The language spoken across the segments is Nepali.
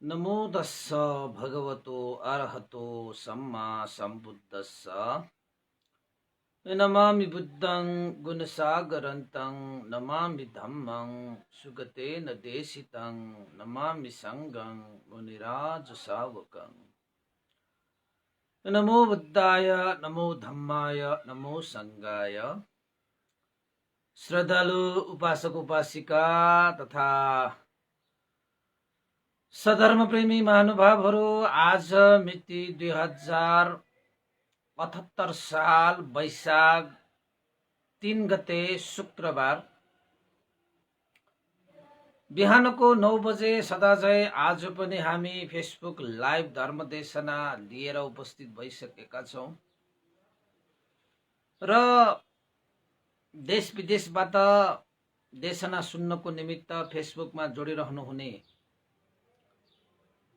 नमो तस्स भगवतो अरहतो सम्मा सम्बुद्धस्स नमामि बुद्धं गुणसागरन्तं नमामि धम्मं सुगतेन देशितं नमामि संघं मुनिराज सावकं नमो बुद्धाय नमो धम्माय नमो संघाय। श्रद्धालु उपासक उपासिका तथा सधर्म प्रेमी महानुभावहरू, आज मिति 2078 साल वैशाख 3 गते शुक्रबार बिहानको 9 बजे सदाझै आज पनि हामी फेसबुक लाइभ धर्मदेशना लिएर उपस्थित भइसकेका छौँ र देश विदेशबाट देशना सुन्नको निमित्त फेसबुकमा जोडिरहनुहुने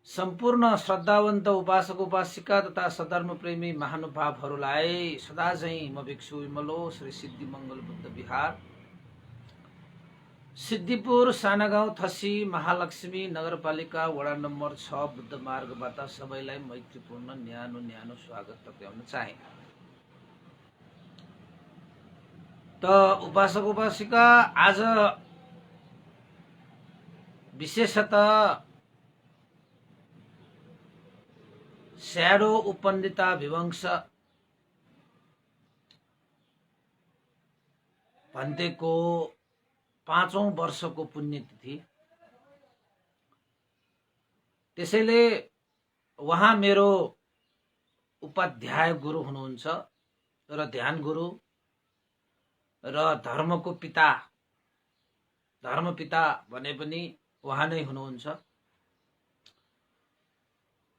सम्पूर्ण श्रद्धावन्त उपासक उपासिका तथा सधर्म प्रेमी महानुभावहरूलाई सदाझै म भिक्षु विमलो श्री सिद्धि मङ्गल बुद्ध विहार सिद्धिपुर सानागाउँ थसी महालक्ष्मी नगरपालिका वडा नम्बर 6 बुद्ध मार्गबाट सबैलाई मैत्रीपूर्ण न्यानो न्यानो स्वागत टक्राउन चाहे। त उपासक उपासिका, आज विशेषतः स्याडो उपन्दिता विवंश भन्तेको 5औं वर्षको पुण्यतिथि। त्यसैले उहाँ मेरो उपाध्याय गुरु हुनुहुन्छ र ध्यान गुरु र धर्मको पिता, धर्म पिता भने पनि उहाँ नै हुनुहुन्छ।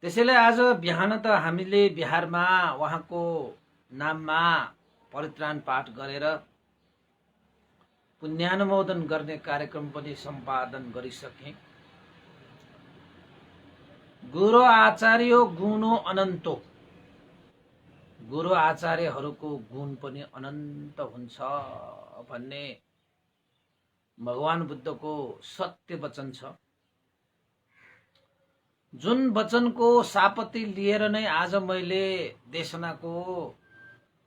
त्यसैले आज बिहान त हामीले बिहारमा उहाँको नाममा परित्राण पाठ गरेर पुण्यानुमोदन गर्ने कार्यक्रम पनि सम्पादन गरिसके। गुरु आचार्य गुणो अनन्तो, गुरु आचार्यहरूको गुण पनि अनन्त हुन्छ भन्ने भगवान बुद्धको सत्य वचन छ। जुन वचनको सापत्ति लिएर नै आज मैले देशनाको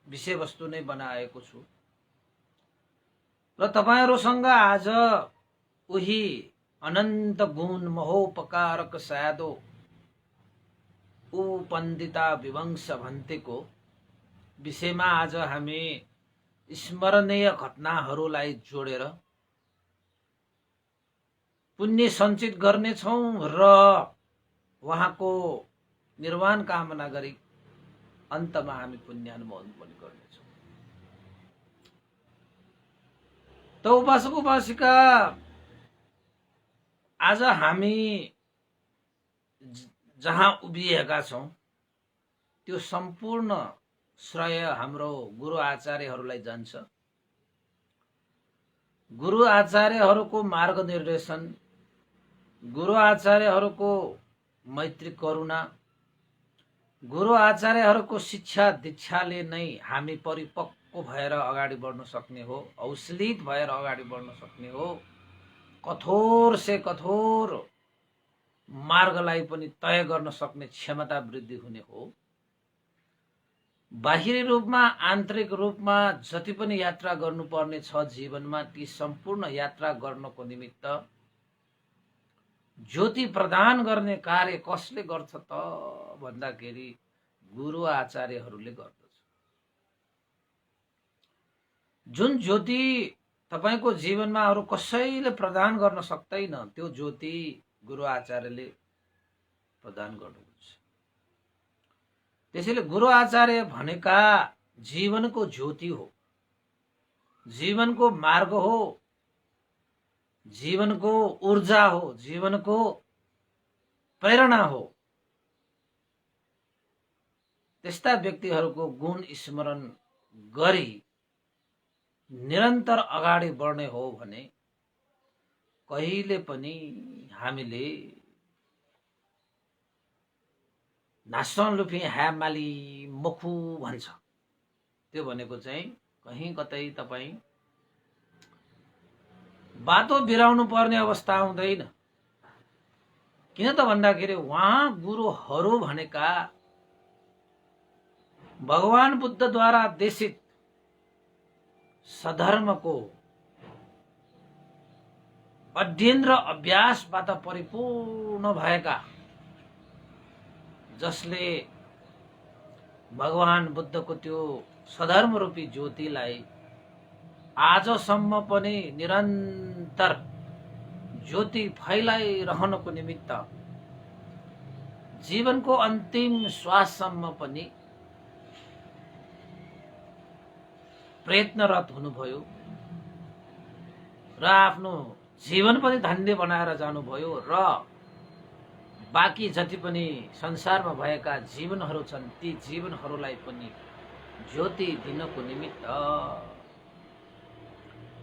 विषयवस्तु नै बनाएको छु र तपाईहरुसँग आज उही अनन्त गुण महोपकारक स्यादो उपन्दिता विवंश भन्तेको विषयमा आज हामी स्मरणीय घटनाहरूलाई जोडेर पुण्य सञ्चित गर्नेछौँ र उहाँको निर्वाण कामना गरी अन्तमा हामी पुण्यानुमोदन पनि गर्नेछौँ। त उपासक उपासिका, आज हामी जहाँ उभिएका छौँ त्यो सम्पूर्ण श्रेय हाम्रो गुरु आचार्यहरूलाई जान्छ। गुरु आचार्यहरूको मार्गनिर्देशन, गुरु आचार्यहरूको मैत्री करुणा, गुरु आचार्यहरूको शिक्षा दीक्षाले नै हामी परिपक्व भएर अगाडि बढ्न सक्ने हो, औसलित भएर अगाडि बढ्न सक्ने हो, कठोर से कठोर मार्गलाई पनि तय गर्न सक्ने क्षमता वृद्धि हुने हो। बाहिरी रूपमा आन्तरिक रूपमा जति पनि यात्रा गर्नुपर्ने छ जीवनमा, ती सम्पूर्ण यात्रा गर्नको निमित्त ज्योति प्रदान गर्ने कार्य कसले गर्छ त भन्दाखेरि गुरु आचार्यहरूले गर्दछ। जुन ज्योति तपाईको जीवनमा अरु कसैले प्रदान गर्न सक्दैन त्यो ज्योति गुरु आचार्यले प्रदान गर्नुहुन्छ। त्यसैले गुरु आचार्य भनेका जीवनको ज्योति हो, जीवनको मार्ग हो, जीवनको ऊर्जा हो, जीवनको प्रेरणा हो। त्यस्ता व्यक्तिहरूको गुण स्मरण गरी निरन्तर अगाडि बढ्ने हो भने कहिले पनि हामीले नासन लुफी ह्यामाली मखु भन्छ, त्यो भनेको चाहिँ कहीँ कतै तपाई बाटो बिराउनु पर्ने अवस्था आउँदैन। किन त भन्दाखेरि उहाँ गुरुहरू भनेका भगवान बुद्धद्वारा देशित सधर्मको अध्ययन र अभ्यासबाट परिपूर्ण भएका, जसले भगवान बुद्धको त्यो सधर्म रूपी ज्योतिलाई आजसम्म पनि निरन्तर ज्योति फैलाइरहनको निमित्त जीवनको अन्तिम श्वाससम्म पनि प्रयत्नरत हुनुभयो र आफ्नो जीवन पनि धन्य बनाएर जानुभयो र बाँकी जति पनि संसारमा भएका जीवनहरू छन् ती जीवनहरूलाई पनि ज्योति दिनको निमित्त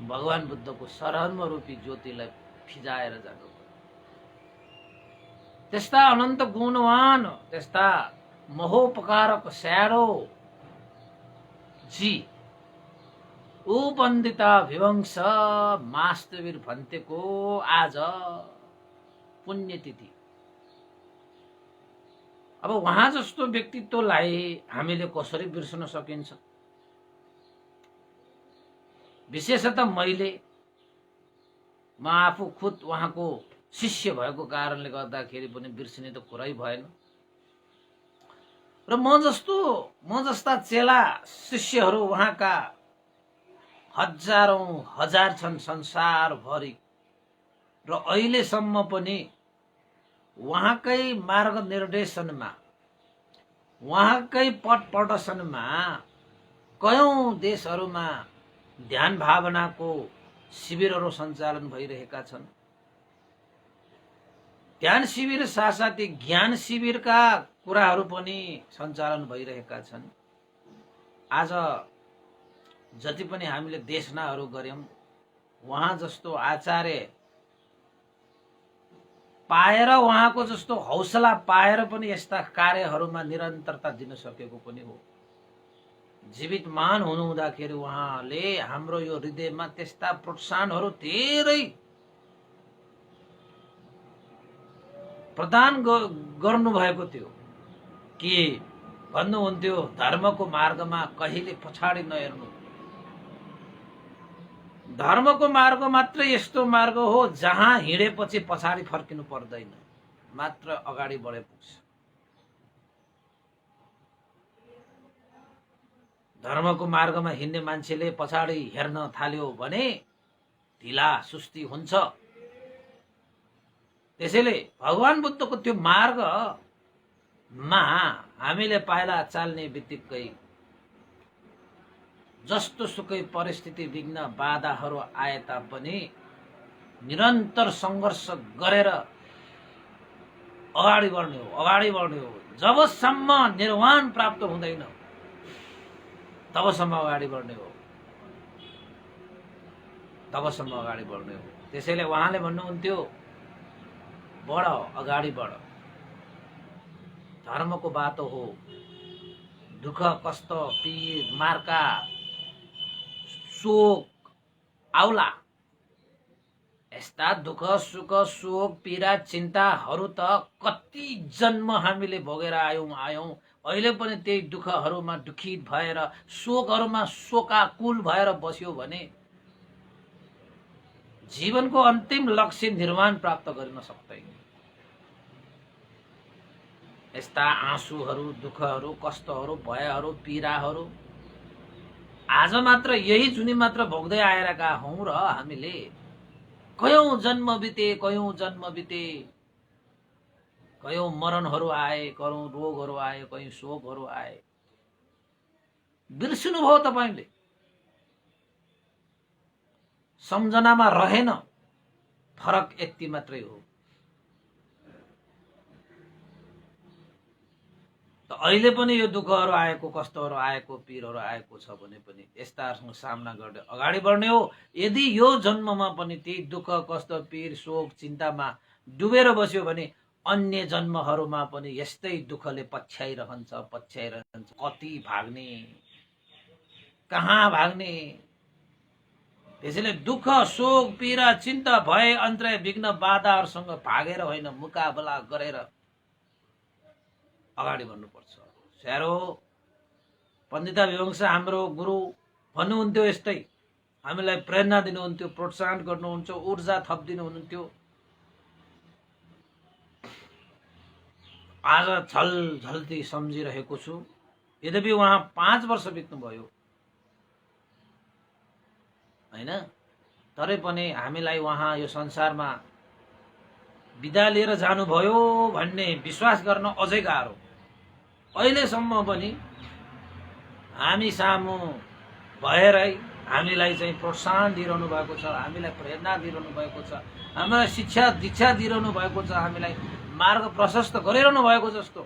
भगवान बुद्धको सधर्म रूपी ज्योतिलाई फिजाएर जानुभयो। त्यस्ता अनन्त गुणवान, त्यस्ता महोपकारक स्याडो जी उपन्दिता विवंश मास्तवीर भन्तेको आज पुण्यतिथि। अब उहाँ जस्तो व्यक्तित्वलाई हामीले कसरी बिर्सन सकिन्छ? विशेषतः म आफू खुद उहाँको शिष्य भएको कारणले गर्दाखेरि पनि बिर्सिने त कुरै भएन र म जस्ता चेला शिष्यहरू उहाँका हजारौं हजार छन् संसारभरि र अहिलेसम्म पनि उहाँकै मार्ग निर्देशनमा, उहाँकै पट प्रदर्शनमा कयौं देशहरूमा ध्यान भावनाको शिविरहरू सञ्चालन भइरहेका छन्। ध्यान शिविर साथसाथै ज्ञान शिविरका कुराहरू पनि सञ्चालन भइरहेका छन्। आज जति पनि हामीले देशनाहरू गर्यौं, उहाँ जस्तो आचार्य पाएर, उहाँको जस्तो हौसला पाएर पनि यस्ता कार्यहरूमा निरन्तरता दिन सकेको पनि हो। जीवितमान हुनुहुँदाखेरि उहाँले हाम्रो यो हृदयमा त्यस्ता प्रोत्साहनहरू धेरै प्रदान गर्नुभएको थियो कि भन्नुहुन्थ्यो, धर्मको मार्गमा कहिले पछाडि नहेर्नु। धर्मको मार्ग मात्र यस्तो मार्ग हो जहाँ हिँडेपछि पछाडि फर्किनु पर्दैन, मात्र अगाडि बढे पुग्छ। धर्मको मार्गमा हिँड्ने मान्छेले पछाडि हेर्न थाल्यो भने ढिला सुस्ती हुन्छ। त्यसैले भगवान बुद्धको त्यो मार्गमा हामीले पाइला चाल्ने बित्तिकै जस्तो सुकै परिस्थिति, विघ्न, बाधाहरू आए तापनि निरन्तर सङ्घर्ष गरेर अगाडि बढ्ने हो। जबसम्म निर्वाण प्राप्त हुँदैन तबसम्म अगाडि बढ्ने हो। त्यसैले उहाँले भन्नुहुन्थ्यो, बढ, अगाडि बढ। धर्मको बाटो हो। दुःख, कष्ट, पीर, मार्का, शोक आउला। यस्ता दुःख, सुख, शोक, पीडा, चिन्ताहरू त कति जन्म हामीले भोगेर आयौं। अहिले पनि त्यही दुःखहरूमा दुखित भएर, शोकहरूमा शोकाकुल भएर बस्यो भने जीवनको अन्तिम लक्ष्य निर्वाण प्राप्त गर्न सक्दैन। यस्ता आँसुहरू, दुःखहरू, कष्टहरू, भयहरू, पीडाहरू आज मात्र यही जुनी मात्र भोग्दै आएका हौं र हामीले कयौं जन्म बिते, कयौं मरणहरू आए, कयौं रोगहरू आए, कयौं शोकहरू आए। बिर्सिनु भयो तपाईले, सम्झनामा रहेन। फरक यति मात्रै हो। त अहिले पनि यो दुःखहरू आएको, कष्टहरू आएको, पीरहरू आएको छ भने पनि यस्तासँग सामना गर्दै अगाडि बढ्ने हो। यदि यो जन्ममा पनि त्यही दुःख, कष्ट, पीर, शोक, चिन्तामा डुबेर बस्यो भने अन्य जन्महरूमा पनि यस्तै दुःखले पछ्याइरहन्छ। कति भाग्ने, कहाँ भाग्ने? त्यसैले दुःख शोक पीडा चिन्ता भय अन्तराय विघ्न बाधाहरूसँग भागेर होइन मुकाबला गरेर अगाडि बढ्नुपर्छ। स्यारो पण्डिता विवंश हाम्रो गुरु भन्नुहुन्थ्यो यस्तै, हामीलाई प्रेरणा दिनुहुन्थ्यो, प्रोत्साहन गर्नुहुन्थ्यो, ऊर्जा थपिदिनुहुन्थ्यो। आज झलझल्ती सम्झिरहेको छु। यद्यपि उहाँ 5 वर्ष बित्नुभयो हैन, तरै पनि हामीलाई उहाँ यो संसारमा बिदा लिएर जानुभयो भन्ने विश्वास गर्न अझै गाह्रो। अहिलेसम्म पनि हामी सामु भएरै हामीलाई चाहिँ प्रोत्साहन दिइरहनु भएको छ, हामीलाई प्रेरणा दिइरहनु भएको छ, हामीलाई शिक्षा दीक्षा दिइरहनु भएको छ, हामीलाई मार्ग प्रशस्त गरिरहनु भएको जस्तो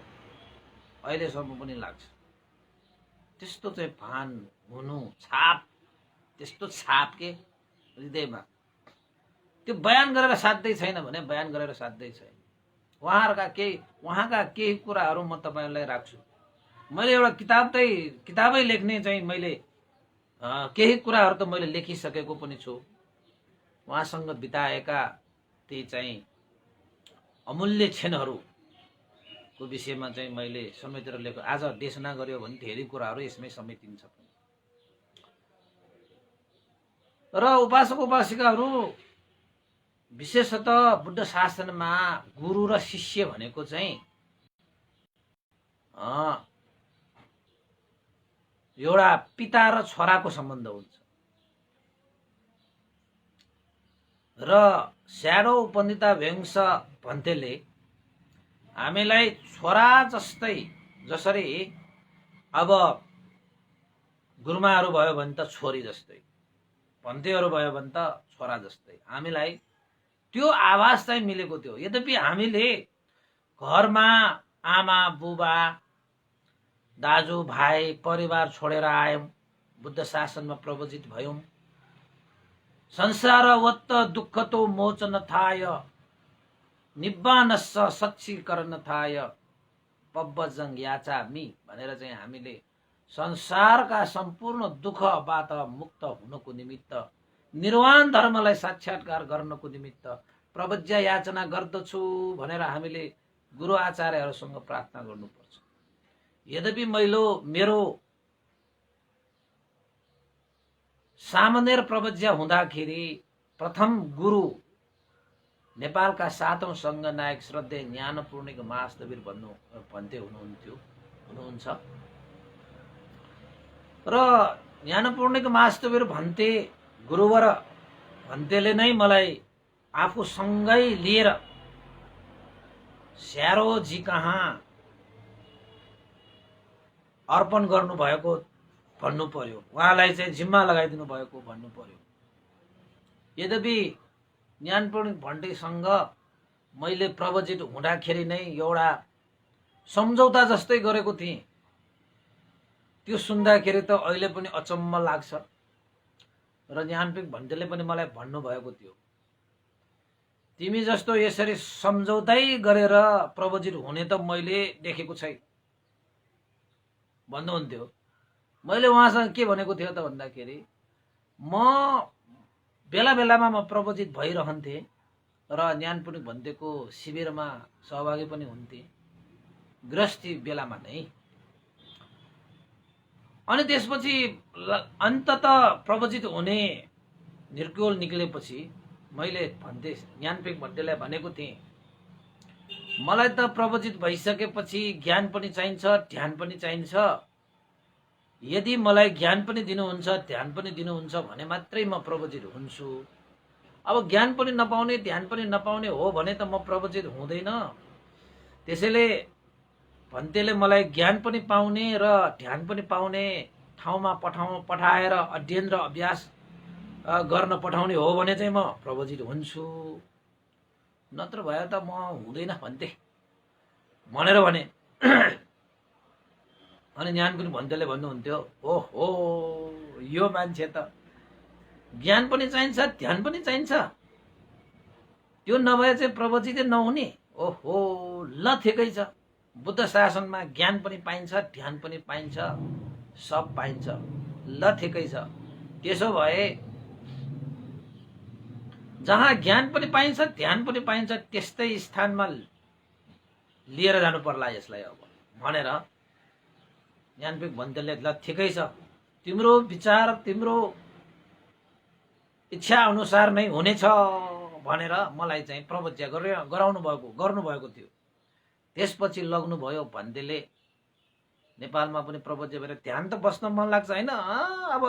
अहिलेसम्म पनि लाग्छ। त्यस्तो चाहिँ भान हुनु, छाप, त्यस्तो छाप के हृदयमा, त्यो बयान गरेर साध्यै छैन भने बयान गरेर साध्यै छैन। उहाँका केही कुराहरू म तपाईहरुलाई राख्छु। मैले एउटा किताबै लेख्ने चाहिँ मैले केही कुराहरू त मैले लेखिसकेको पनि छु। उहाँसँग बिताएका ती चाहिँ अमूल्य क्षणहरूको विषयमा चाहिँ मैले समेटेर लेखेको। आज देशना गर्यो भने धेरै कुराहरू यसमै समेटिन्छ। र उपासक उपासिकाहरू विशेषतः बुद्ध शासनमा गुरु र शिष्य भनेको चाहिँ एउटा पिता र छोराको सम्बन्ध हुन्छ। र स्याडो पण्डिता भेङ्स भन्तेले हामीलाई छोरा जस्तै, जसरी अब गुरुमाहरू भयो भने त छोरी जस्तै, भन्तेहरू भयो भने त छोरा जस्तै हामीलाई त्यो आवाज चाहिँ मिलेको थियो। यद्यपि हामीले घरमा आमा बुबा दाजु भाइ परिवार छोडेर आयौं, बुद्ध शासनमा प्रवजित भयौं। संसारवत्त दुःखतो मोचनथाय निब्बानस्स सच्चीकरणथाय पब्बजङ याचामि भनेर चाहिँ हामीले संसारका सम्पूर्ण दुःखबाट मुक्त हुनको निमित्त, निर्वाण धर्मलाई साक्षात्कार गर्नको निमित्त प्रवज्य याचना गर्दछु भनेर हामीले गुरु आचार्यहरूसँग प्रार्थना गर्नुपर्छ। यद्यपि मेरो सामनेर प्रवज्य हुँदाखेरि प्रथम गुरु नेपालका 7औं संघ नायक श्रद्धेय ज्ञानपूर्णिक महास्थविर भन्थे हुनुहुन्छ। र ज्ञानपूर्णिक महास्थविर भन्थे गुरुवर भन्तेले नै मलाई आफूसँगै लिएर स्यारोजी कहाँ अर्पण गर्नु भएको भन्नु पर्यो, उहाँलाई चाहिँ जिम्मा लगाइदिनु भएको भन्नु पर्यो। यद्यपि ज्ञानपूर्णिक भन्टेसँग मैले प्रवजित हुँदाखेरि नै एउटा सम्झौता जस्तै गरेको थिएँ। त्यो सुन्दाखेरि त अहिले पनि अचम्म लाग्छ। र ज्ञानपूर्णिक भन्टेले पनि मलाई भन्नुभएको थियो, तिमी जस्तो यसरी सम्झौतै गरेर प्रवजित हुने त मैले देखेको छैन भन्नुहुन्थ्यो। मैले उहाँसँग के भनेको थियो त भन्दाखेरि, म बेला बेलामा म प्रवजित भइरहन्थेँ र ज्ञानपूर्णिक भन्तेको शिविरमा सहभागी पनि हुन्थे, गृहस्थी बेलामा नै। अनि त्यसपछि अन्ततः प्रवजित हुने निर्कोल निक्लेपछि मैले भन्थे ज्ञानपूर्णिक भन्तेलाई भनेको थिएँ, मलाई त प्रवजित भइसकेपछि ज्ञान पनि चाहिन्छ, ध्यान पनि चाहिन्छ। यदि मलाई ज्ञान पनि दिनुहुन्छ, ध्यान पनि दिनुहुन्छ भने मात्रै म प्रवजित हुन्छु। अब ज्ञान पनि नपाउने, ध्यान पनि नपाउने हो भने त म प्रवजित हुँदैन। त्यसैले भन्तेले मलाई ज्ञान पनि पाउने र ध्यान पनि पाउने ठाउँमा पठाएर अध्ययन र अभ्यास गर्न पठाउने हो भने चाहिँ म प्रवजित हुन्छु, नत्र भए त म हुँदैन भन्थे भनेर भने। अनि ज्ञानपूर्णिक भन्तेले भन्नुहुन्थ्यो, ओहो यो मान्छे त ज्ञान पनि चाहिन्छ, ध्यान पनि चाहिन्छ, त्यो नभए चाहिँ प्रवजितै नहुने। ओहो ल ठिकै छ, बुद्ध शासनमा ज्ञान पनि पाइन्छ, ध्यान पनि पाइन्छ, सब पाइन्छ, ल ठिकै छ। त्यसो भए जहाँ ज्ञान पनि पाइन्छ ध्यान पनि पाइन्छ त्यस्तै स्थानमा लिएर जानु पर्ला यसलाई अब भनेर ज्ञानपीठ भन्तेले ल ठिकै छ, तिम्रो विचार तिम्रो इच्छा अनुसार नै हुनेछ भनेर मलाई चाहिँ प्रवज्ञा गर्नुभएको थियो। त्यसपछि लग्नुभयो भन्तेले नेपालमा पनि प्रवज्ञा भएर ध्यान त बस्न मन लाग्छ होइन। अब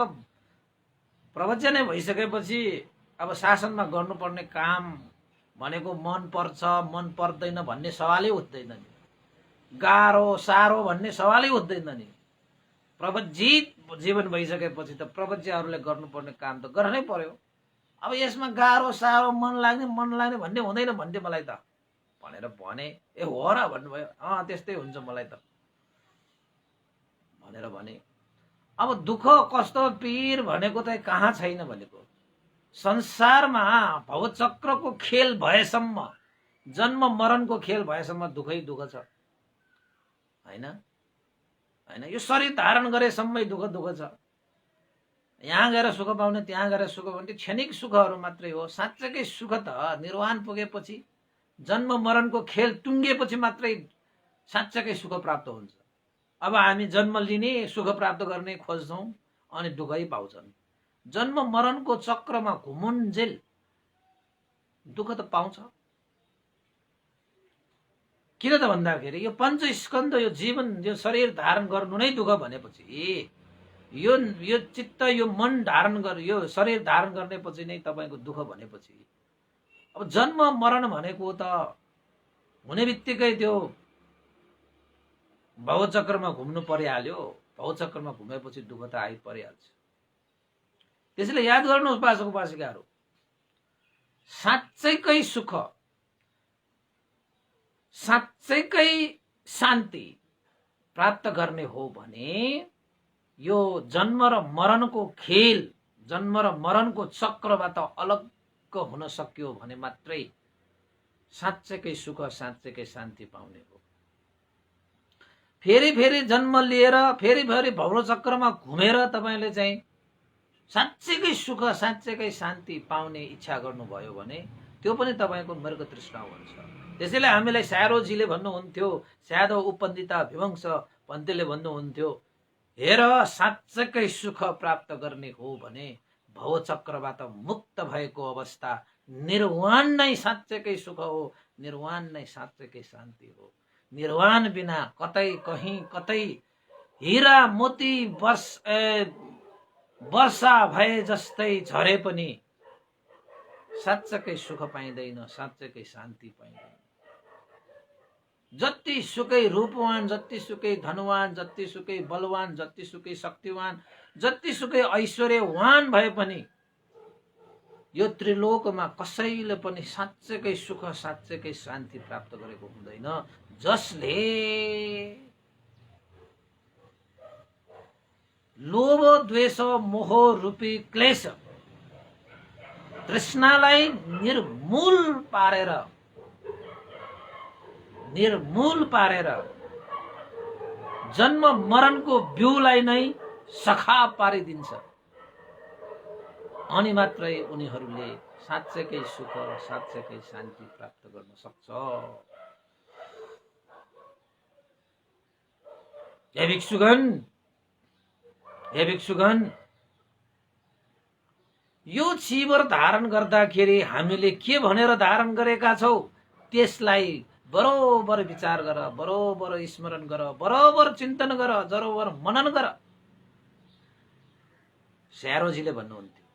प्रवज्ञा नै भइसकेपछि अब शासनमा गर्नुपर्ने काम भनेको मन पर्छ मन पर्दैन भन्ने सवालै उठ्दैन नि, गाह्रो साह्रो भन्ने सवालै उठ्दैन नि। प्रवज्जित जीवन भइसकेपछि त प्रवज्ञाहरूले गर्नुपर्ने काम त गर्नै पर्यो। अब यसमा गाह्रो साह्रो मन लाग्ने भन्ने हुँदैन भन्थे मलाई त भनेर भने। ए हो र भन्नुभयो, त्यस्तै हुन्छ मलाई त भनेर भने। अब दुःख कस्तो पीर भनेको त कहाँ छैन भनेको, संसारमा भवचक्रको खेल भएसम्म, जन्म मरणको खेल भएसम्म दुःखै दुःख छ होइन होइन। यो शरीर धारण गरेसम्मै दुःख छ। यहाँ गएर सुख पाउने त्यहाँ गएर सुख पाउने क्षणिक सुखहरू मात्रै हो। साँच्चैकै सुख त निर्वाण पुगेपछि, जन्म मरणको खेल टुङ्गेपछि मात्रै साँच्चैकै सुख प्राप्त हुन्छ। अब हामी जन्म लिने सुख प्राप्त गर्ने खोज्छौँ अनि दुःखै पाउँछन्। जन्म मरणको चक्रमा घुमुन्जेल दुःख त पाउँछ। किन त भन्दाखेरि यो पञ्चस्कन्ध, यो जीवन, यो शरीर धारण गर्नु नै दुःख भनेपछि, यो चित्त यो मन धारण गर, यो शरीर धारण गर्नेपछि नै तपाईँको दुःख भनेपछि, अब जन्म मरण भनेको त हुने बित्तिकै त्यो भवचक्रमा घुम्नु परिहाल्यो। भवचक्रमा घुमेपछि दुःख त आइपरिहाल्छ। त्यसैले याद गर्नुहोस् उपासक उपासिकाहरू, साँच्चैकै सुख, साँच्चैकै शान्ति प्राप्त गर्ने हो भने यो जन्म र मरणको खेल, जन्म र मरणको चक्रबाट अलग हुन सक्यो भने मात्रै साँच्चैकै सुख साँच्चैकै शान्ति पाउने हो। फेरि फेरि जन्म लिएर फेरि फेरि भवचक्रमा घुमेर तपाईँले चाहिँ साँच्चैकै सुख साँच्चैकै शान्ति पाउने इच्छा गर्नुभयो भने त्यो पनि तपाईँको मृग तृष्णा हुन्छ। त्यसैले हामीलाई स्यारोजीले भन्नुहुन्थ्यो, स्यादो उपन्दिता विवंश भन्तेले भन्नुहुन्थ्यो, हेर साँच्चैकै सुख प्राप्त गर्ने हो भने भवचक्रबाट मुक्त भएको अवस्था निर्वाण नै साँच्चैकै सुख हो, निर्वाण नै साँच्चैकै शान्ति हो। निर्वाण बिना कतै कहीं कतै हीरा मोती वर्षा भए जस्तै झरे पनि साँच्चैकै सुख पाइँदैन, साँच्चैकै शान्ति पाइँदैन। जति सुकै रूपवान, जति सुकै धनवान, जति सुकै बलवान, जति सुकै शक्तिवान, जति सुकै ऐश्वर्यवान भए पनि यो त्रिलोकमा कसैले पनि साँच्चैकै सुख साँच्चैकै शान्ति प्राप्त गरेको हुँदैन। जसले लोभ द्वेष मोह रूपी क्लेश तृष्णालाई निर्मूल पारेर जन्म मरणको बिउलाई नै सखा पारिदिन्छ, अनि मात्रै उनीहरूले साँच्चैकै सुख साँच्चैकै शान्ति प्राप्त गर्न सक्छ। हे भिक्षुगण, यो चिवर धारण गर्दाखेरि हामीले के भनेर धारण गरेका छौं त्यसलाई बरोबर विचार गर, बरोबर स्मरण गर, बरोबर चिन्तन गर, बरोबर मनन गर। स्यारोजीले भन्नुहुन्थ्यो,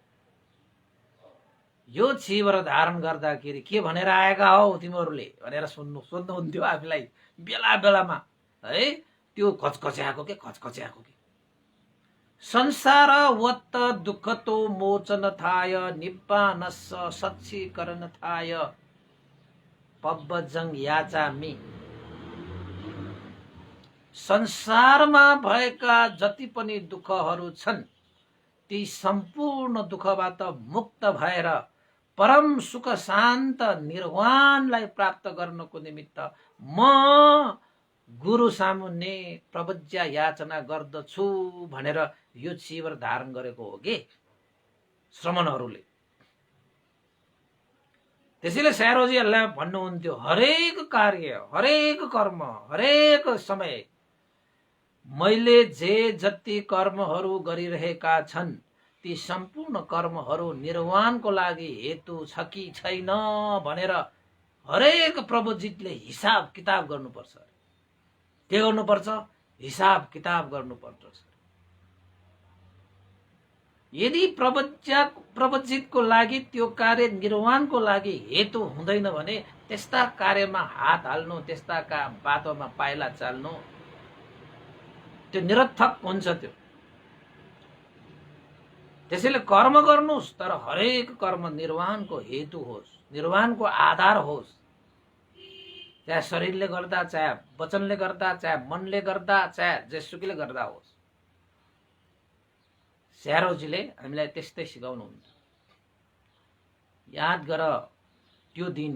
यो चिवर धारण गर्दाखेरि के भनेर आएका हौ तिमीहरूले भनेर सोध्नुहुन्थ्यो हामीलाई बेला बेलामा है। त्यो खचखच्याएको के संसार वत्त दुःखतो मोचन थाय निब्बानस्स सच्चीकरण थाय पब्बजङ याचामी। संसारमा भएका जति पनि दुःखहरू छन् ती सम्पूर्ण दुःखबाट मुक्त भएर परम सुख शान्त निर्वाणलाई प्राप्त गर्नको निमित्त म गुरु सामुन्ने प्रवज्या याचना गर्दछु भनेर यो चिवर धारण गरेको हो कि श्रमणहरूले। त्यसैले स्यारोजीहरूलाई भन्नुहुन्थ्यो, हरेक कार्य, हरेक कर्म, हरेक समय मैले जे जति कर्महरू गरिरहेका छन् ती सम्पूर्ण कर्महरू निर्वाणको लागि हेतु छ कि छैन भनेर हरेक प्रभुजीतले हिसाब किताब गर्नुपर्छ। के गर्नुपर्छ? हिसाब किताब गर्नुपर्छ। यदि प्रभुजीतको लागि त्यो कार्य निर्वाणको लागि हेतु हुँदैन भने त्यस्ता कार्यमा हात हाल्नु, त्यस्ता बाटोमा पाइला चाल्नु त्यो निरर्थक हुन्छ। त्यसैले कर्म गर्नुस्, तर हरेक कर्म निर्वाणको हेतु होस्, निर्वाणको आधार होस्। चाहे शरीरले गर्दा, चाहे वचनले गर्दा, चाहे मनले गर्दा, चाहे जेसुकैले गर्दा होस्। स्यारोजीले हामीलाई त्यस्तै सिकाउनुहुन्छ। याद गर त्यो दिन,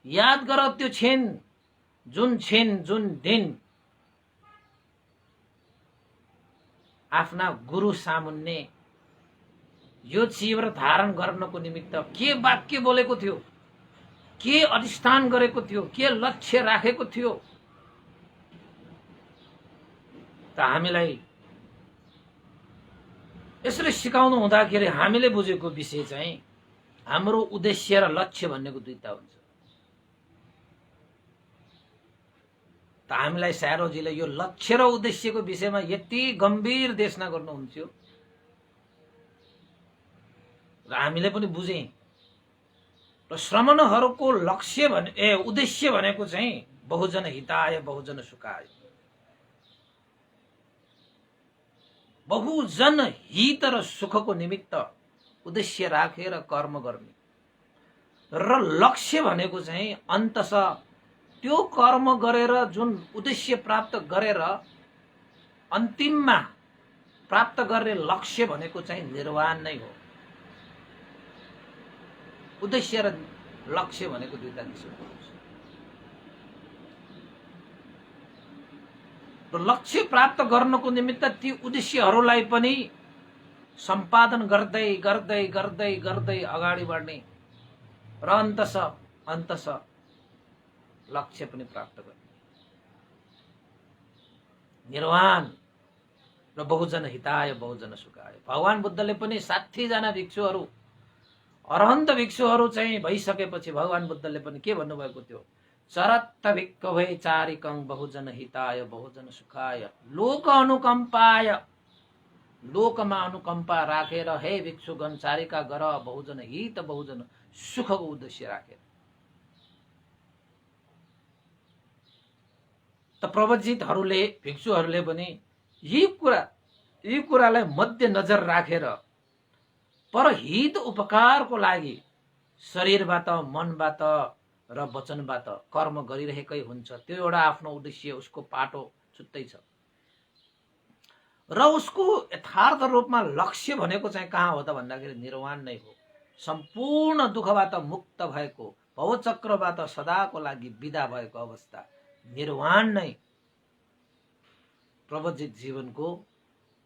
याद गर त्यो क्षण, जुन दिन आफ्ना गुरु सामुन्ने यो चिवर धारण गर्नको निमित्त के वाक्य बोलेको थियो, के अधिष्ठान गरेको थियो, के लक्ष्य राखेको थियो। त हामीलाई यसरी सिकाउनु हुँदाखेरि हामीले बुझेको विषय चाहिँ हाम्रो उद्देश्य र लक्ष्य भन्नेको दुईटा हुन्छ। त हामीलाई स्यारोजीले यो लक्ष्य र उद्देश्यको विषयमा यति गम्भीर देशना गर्नुहुन्थ्यो र हामीले पनि बुझे। र श्रमणहरूको लक्ष्य उद्देश्य भनेको चाहिँ बहुजन हिताय बहुजन सुखाय, बहुजन हित र सुखको निमित्त उद्देश्य राखेर कर्म गर्ने। र लक्ष्य भनेको चाहिँ अन्ततः त्यो कर्म गरेर जुन उद्देश्य प्राप्त गरेर अन्तिममा प्राप्त गर्ने लक्ष्य भनेको चाहिँ निर्वाण नै हो। उद्देश्य र लक्ष्य भनेको दुईटा किसिमको हुन्छ। र लक्ष्य प्राप्त गर्नको निमित्त ती उद्देश्यहरूलाई पनि सम्पादन गर्दै गर्दै गर्दै गर्दै अगाडि बढ्ने र अन्ततः लक्ष्य पनि प्राप्त गर्ने। निर्वाण र बहुजन हिताय बहुजन सुखाय। भगवान बुद्धले पनि 60 जना भिक्षुहरू, अरहन्त भिक्षुहरू चाहिँ भइसकेपछि भगवान बुद्धले पनि के भन्नुभएको थियो? चरत्त भिक्खवे चारिकं बहुजन हिताय बहुजन सुखाय लोक अनुकम्पाय। लोकमा अनुकम्पा राखेर हे भिक्षुगण चारिका गर बहुजन हित बहुजन सुखको उद्देश्य राखेर। त प्रवजितहरूले, भिक्षुहरूले पनि यी कुरालाई मध्यनजर राखेर परहित उपकारको लागि शरीरबाट, मनबाट र वचनबाट कर्म गरिरहेकै हुन्छ। त्यो एउटा आफ्नो उद्देश्य, उसको पाटो छुट्टै छ। र उसको यथार्थ रूपमा लक्ष्य भनेको चाहिँ कहाँ हो त भन्दाखेरि निर्वाण नै हो। सम्पूर्ण दुःखबाट मुक्त भएको, भवचक्रबाट सदाको लागि विदा भएको अवस्था निर्वाण नै प्रवजित जीवनको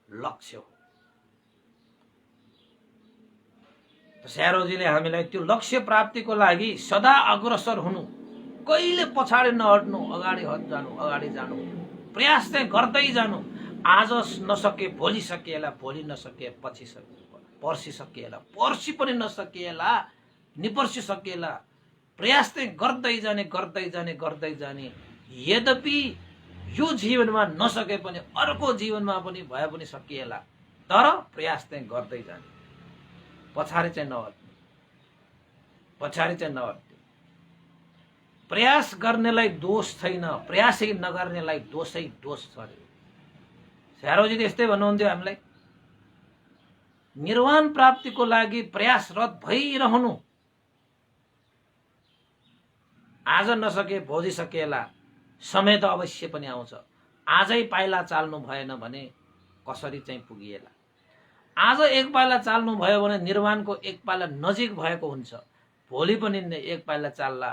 लक्ष्य हो। स्यारोजीले हामीलाई त्यो लक्ष्य प्राप्तिको लागि सदा अग्रसर हुनु, कहिले पछाडि नहट्नु, अगाडि जानु, अगाडि जानु, प्रयास चाहिँ गर्दै जानु। आज नसके भोलि सकिएला, भोलि नसके पर्सि सकिएला, पर्सि पनि नसकिएला, निपर्सि सकिएला। प्रयास चाहिँ गर्दै जाने, गर्दै जाने, गर्दै जाने। यद्यपि यो जीवनमा नसके पनि अर्को जीवनमा पनि भए पनि सकिएला, तर प्रयास चाहिँ गर्दै जाने, पछाडि चाहिँ नहट्ने, पछाडि चाहिँ नहट्ने। प्रयास गर्नेलाई दोष छैन, प्रयासै नगर्नेलाई दोषै दोष छ अरे। स्यारोजीले यस्तै भन्नुहुन्थ्यो हामीलाई, निर्वाण प्राप्तिको लागि प्रयासरत भइरहनु। आज नसके भोलि सकिएला, समय त अवश्य पनि आउँछ। आजै पाइला चाल्नु भएन भने कसरी चाहिँ पुगिएला। आज एक पाइला चाल्नु भयो भने निर्वाणको एक पाइला नजिक भएको हुन्छ। भोलि पनि एक पाइला चाल्ला,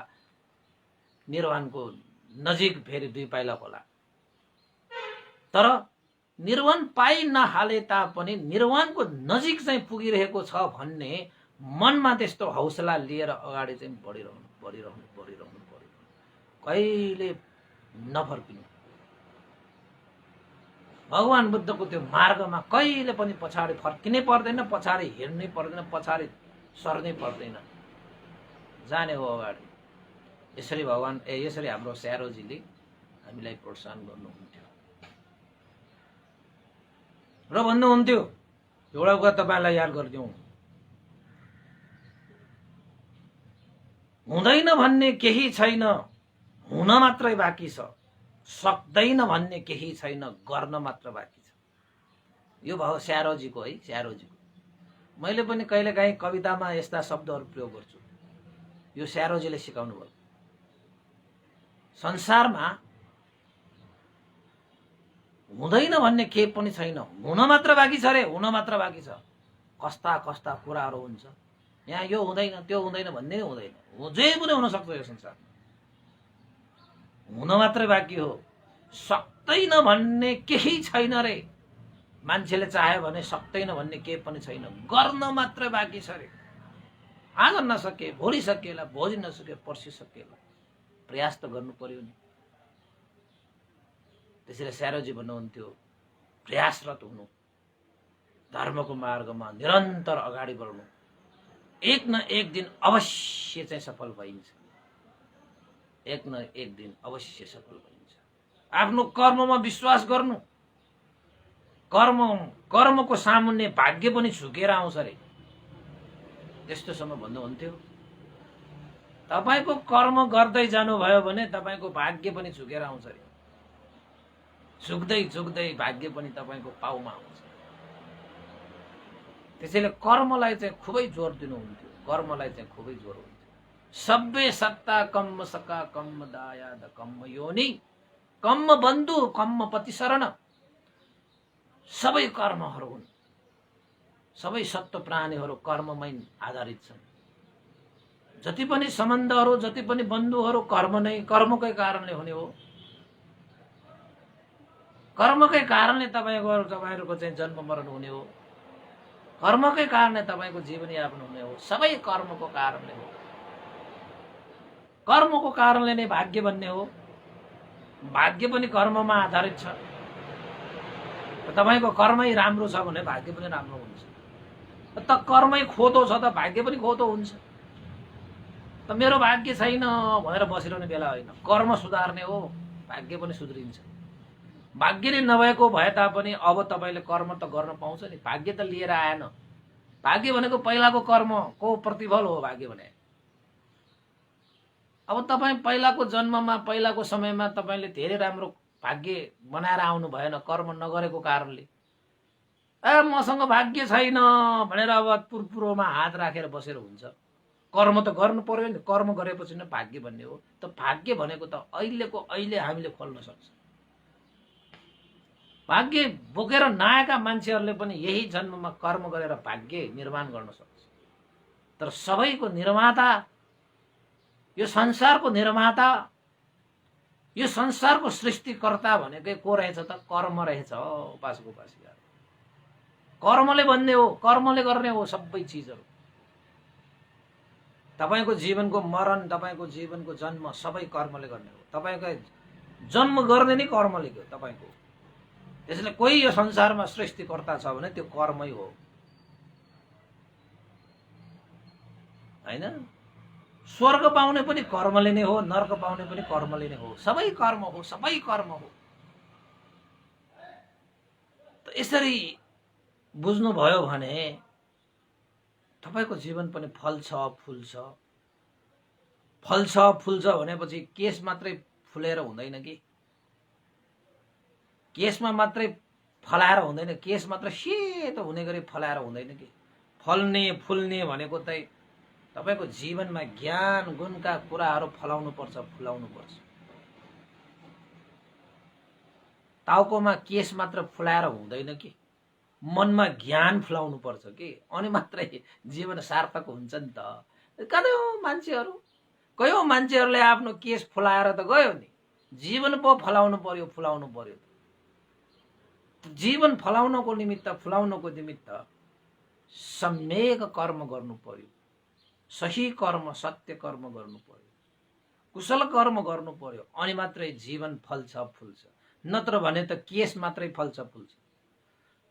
निर्वाणको नजिक फेरि 2 पाइला होला। तर निर्वाण पाइ नहाले तापनि निर्वाणको नजिक चाहिँ पुगिरहेको छ भन्ने मनमा त्यस्तो हौसला लिएर अगाडि चाहिँ बढिरहनु कहिले नफर्किनु। भगवान बुद्धको त्यो मार्गमा कहिले पनि पछाडि फर्किनै पर्दैन, पछाडि हिँड्नै पर्दैन, पछाडि सर्नै पर्दैन, जाने हो अगाडि। यसरी यसरी हाम्रो स्यारोजीले हामीलाई प्रोत्साहन गर्नुहुन्थ्यो र भन्नुहुन्थ्यो, एउटा कुरा तपाईँलाई याद गरिदिउँ, हुँदैन भन्ने केही छैन, हुन मात्रै बाँकी छ। सक्दैन भन्ने केही छैन, गर्न मात्र बाँकी छ। यो भयो स्यारोजीको है, स्यारोजीको। मैले पनि कहिलेकाहीँ कवितामा यस्ता शब्दहरू प्रयोग गर्छु, यो स्यारोजीले सिकाउनु भयो। संसारमा हुँदैन भन्ने केही पनि छैन, हुन मात्र बाँकी छ रे, हुन मात्र बाँकी छ। कस्ता कस्ता कुराहरू हुन्छ यहाँ, यो हुँदैन त्यो हुँदैन भन्ने नै हुँदैन, जे पनि हुन सक्छ यो संसारमा, हुन मात्रै बाँकी हो। सक्दैन भन्ने केही छैन रे, मान्छेले चाह्यो भने सक्दैन भन्ने केही पनि छैन, गर्न मात्रै बाँकी छ रे। आज नसके भोलि सकिएला, भोलि नसके पर्सि सकिएला, प्रयास त गर्नु पर्यो नि। त्यसैले स्यारोजी भन्नुहुन्थ्यो, प्रयासरत हुनु, धर्मको मार्गमा निरन्तर अगाडि बढ्नु, एक न एक दिन अवश्य चाहिँ सफल भइन्छ, एक न एक दिन अवश्य सफल भइन्छ। आफ्नो कर्ममा विश्वास गर्नु, कर्मको सामुन्ने भाग्य पनि झुकेर आउँछ रे, त्यस्तोसम्म भन्नुहुन्थ्यो। तपाईको कर्म गर्दै जानुभयो भने तपाईको भाग्य पनि झुकेर आउँछ रे, झुक्दै झुक्दै भाग्य पनि तपाईको पाउमा आउँछ। त्यसैले कर्मलाई चाहिँ खुबै जोर दिनुहुन्थ्यो, कर्मलाई चाहिँ खुबै जोर हुन्थ्यो। सब्बे सत्ता कम्म सका कम्म दायाद कम्म योनि कम्म बन्धु कम्म पति शरण, सबै कर्महरू हुन्, सबै सत्व प्राणीहरू कर्ममै आधारित छन्। जति पनि सम्बन्धहरू, जति पनि बन्धुहरू कर्मकै कारणले हुने हो। कर्मकै कारणले तपाईहरूको चाहिँ जन्म मरण हुने हो, कर्मकै कारणले तपाईको जीवनयापन हुने हो, सबै कर्मको कारणले हो। कर्मको कारणले नै भाग्य बन्ने हो, भाग्य पनि कर्ममा आधारित छ। तपाईको कर्मै राम्रो छ भने भाग्य पनि राम्रो हुन्छ, त कर्मै खोटो छ त भाग्य पनि खोटो हुन्छ। त मेरो भाग्य छैन भनेर बसिरहने बेला होइन, कर्म सुधार्ने हो, भाग्य पनि सुध्रिन्छ। भाग्य नै नभएको भए तापनि अब तपाईले कर्म त गर्न पाउँछ नि, भाग्य त लिएर आएन। भाग्य भनेको पहिलाको कर्मको प्रतिफल हो भाग्य भने। अब तपाईँ पहिलाको जन्ममा, पहिलाको समयमा तपाईले धेरै राम्रो भाग्य बनाएर आउनु भएन कर्म नगरेको कारणले। मसँग भाग्य छैन भनेर अब पुरपुरोमा हात राखेर बसेर हुन्छ। कर्म त गर्नु पर्यो नि, कर्म गरेपछि नै भाग्य भन्ने हो। त भाग्य भनेको त अहिलेको अहिले हामीले खोल्न सक्छ। भाग्य बोकेर नआएका मान्छेहरूले पनि यही जन्ममा कर्म गरेर भाग्य निर्माण गर्न सक्छ। तर सबैको निर्माता, यो संसारको निर्माता, यो संसारको सृष्टिकर्ता भनेकै को रहेछ त? कर्म रहेछ। उपासक उपासिका कर्मले बन्ने हो, कर्मले गर्ने हो सबै चिजहरू। तपाईको जीवनको मरण, तपाईको जीवनको जन्म सबै कर्मले गर्ने हो। तपाईको जन्म गर्ने नै कर्मले हो तपाईको। त्यसैले कोही यो संसारमा सृष्टिकर्ता छ भने त्यो कर्मै हो, हैन? स्वर्ग पाउने पनि कर्मले नै हो, नर्क पाउने पनि कर्मले नै हो, सबै कर्म हो, सबै कर्म हो। त यसरी बुझ्नुभयो भने तपाईको जीवन पनि फल्छ फुल्छ। फल्छ फुल्छ भनेपछि केस मात्रै फुलेर हुँदैन कि, केसमा मात्रै फलाएर हुँदैन, केस मात्र सेतो हुने गरी फलाएर हुँदैन कि। फल्ने फुल्ने भनेको चाहिँ तपाईको जीवनमा ज्ञान गुणका कुराहरू फलाउनु पर्छ, फुलाउनु पर्छ। टाउकोमा केस मात्र फुलाएर हुँदैन कि, मनमा ज्ञान फुलाउनु पर्छ कि, अनि मात्रै जीवन सार्थक हुन्छ नि त। कयौं मान्छेहरूले आफ्नो केस फुलाएर त गयो नि, जीवन पो फलाउनु पर्यो, फुलाउनु पर्यो। जीवन फलाउनको निमित्त, फुलाउनको निमित्त सम्यक कर्म गर्नु पर्यो, सही कर्म सत्य कर्म गर्नु पर्यो, कुशल कर्म गर्नु पर्यो, अनि मात्रै जीवन फल्छ फुल्छ। नत्र भने त केस मात्रै फल्छ फुल्छ।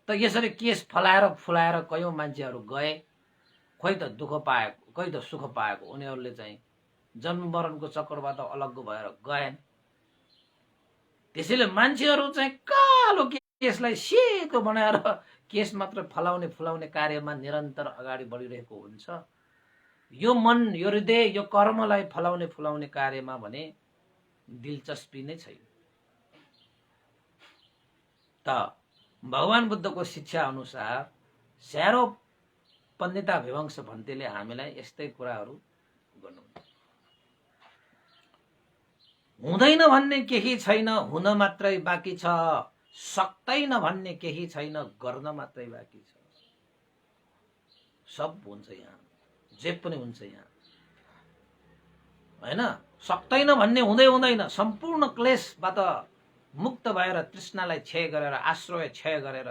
त यसरी केस फलाएर फुलाएर कयौं मान्छेहरू गए, खोइ त दुःख पाएको खोइ त सुख पाएको। उनीहरूले चाहिँ जन्म मरणको चक्करबाट अलग्ग भएर गएन। त्यसैले मान्छेहरू चाहिँ कालो केसलाई सेतो बनाएर केस मात्र फलाउने फुलाउने कार्यमा निरन्तर अगाडि बढिरहेको हुन्छ। यो मन, यो हृदय, यो कर्मलाई फलाउने फुलाउने कार्यमा भने दिलचस्पी नै छैन। त भगवान बुद्धको शिक्षा अनुसार स्यारो पण्डिता विवंश भन्तेले हामीलाई यस्तै कुराहरू गर्नुहुन्छ। हुँदैन भन्ने केही छैन, हुन मात्रै बाँकी छ। सक्दैन भन्ने केही छैन, गर्न मात्रै बाँकी छ। सब हुन्छ यहाँ, जे पनि हुन्छ यहाँ, हैन? सक्दैन भन्ने हुँदै हुँदैन। सम्पूर्ण क्लेशबाट मुक्त भएर तृष्णालाई क्षय गरेर, आश्रय क्षय गरेर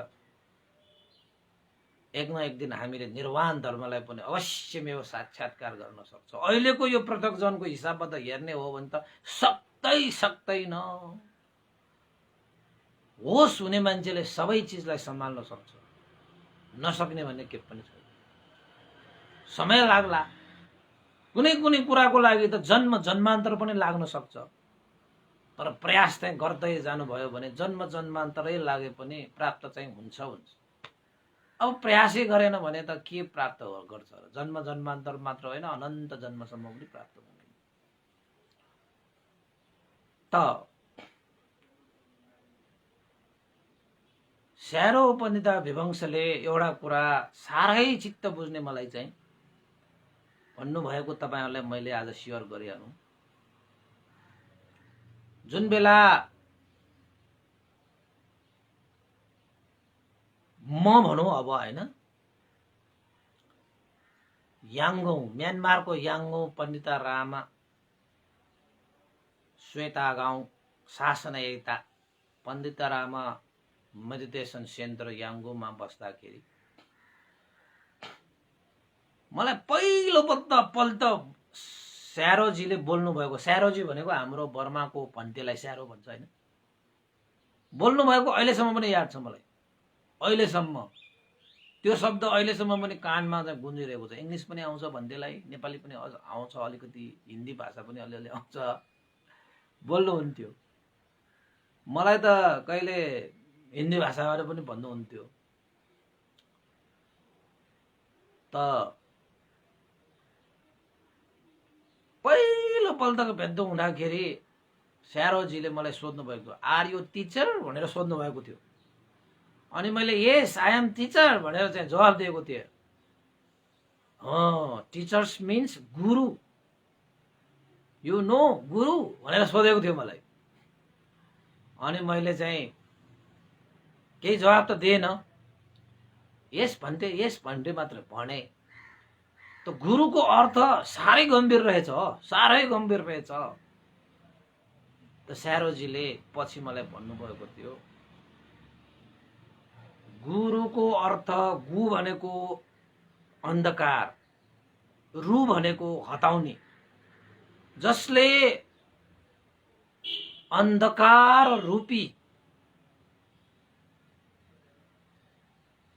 एक न एक दिन हामीले निर्वाण धर्मलाई पनि अवश्यमेव साक्षात्कार गर्न सक्छौँ। अहिलेको यो पृथक जनको हिसाबबाट हेर्ने हो भने त सक्दैन। होस हुने मान्छेले सबै चिजलाई सम्हाल्न सक्छ, नसक्ने भन्ने के पनि छैन। समय लाग्ला, कुनै कुनै कुराको लागि त जन्म जन्मान्तर पनि लाग्न सक्छ, तर प्रयास चाहिँ गर्दै जानुभयो भने जन्म जन्मान्तरै लागे पनि प्राप्त चाहिँ हुन्छ। अब प्रयासै गरेन भने त के प्राप्त गर्छ र? जन्म जन्मान्तर मात्र होइन, अनन्त जन्मसम्म पनि प्राप्त हुँदैन। त स्यारो उपनिषद विवंशले एउटा कुरा साह्रै चित्त बुझ्ने मलाई चाहिँ भन्नुभएको तपाईहरुलाई मैले आज शेयर गरिहालौं। जुन बेला म भनौं अब हैन, याङ्गो म्यानमारको याङ्गो पण्डिता रामा श्वेता गाउँ शासनयता पण्डिता रामा मेडिटेसन सेन्टर याङ्गोमा बस्दाखेरि मलाई पहिलोपल्ट स्यारोजीले बोल्नु भएको, स्यारोजी भनेको हाम्रो बर्माको भन्टेलाई स्यारो भन्छ हैन, बोल्नु भएको अहिलेसम्म पनि याद छ मलाई। अहिलेसम्म त्यो शब्द अहिलेसम्म पनि कानमा चाहिँ गुन्जिरहेको छ। इंग्लिश पनि आउँछ भन्टेलाई, नेपाली पनि आउँछ, अलिकति हिन्दी भाषा पनि अलिअलि आउँछ, बोल्नुहुन्थ्यो। मलाई त कहिले हिन्दी भाषाबाट पनि भन्नुहुन्थ्यो। त पहिलोपल्टको भेट्दो हुँदाखेरि स्यारोजीले मलाई सोध्नु भएको, आर यु टिचर भनेर सोध्नु भएको थियो। अनि मैले यस आई एम टिचर भनेर चाहिँ जवाफ दिएको थिएँ। Teachers means Guru, you know गुरु भनेर सोधेको थियो मलाई। अनि मैले चाहिँ केही जवाफ त दिएन, यस भन्थे मात्र भने। त गुरुको अर्थ साह्रै गम्भीर रहेछ, साह्रै गम्भीर रहेछ। त स्यारोजीले पछि मलाई भन्नुभएको थियो, गुरुको अर्थ गु भनेको अन्धकार, रु भनेको हटाउने, जसले अन्धकार रूपी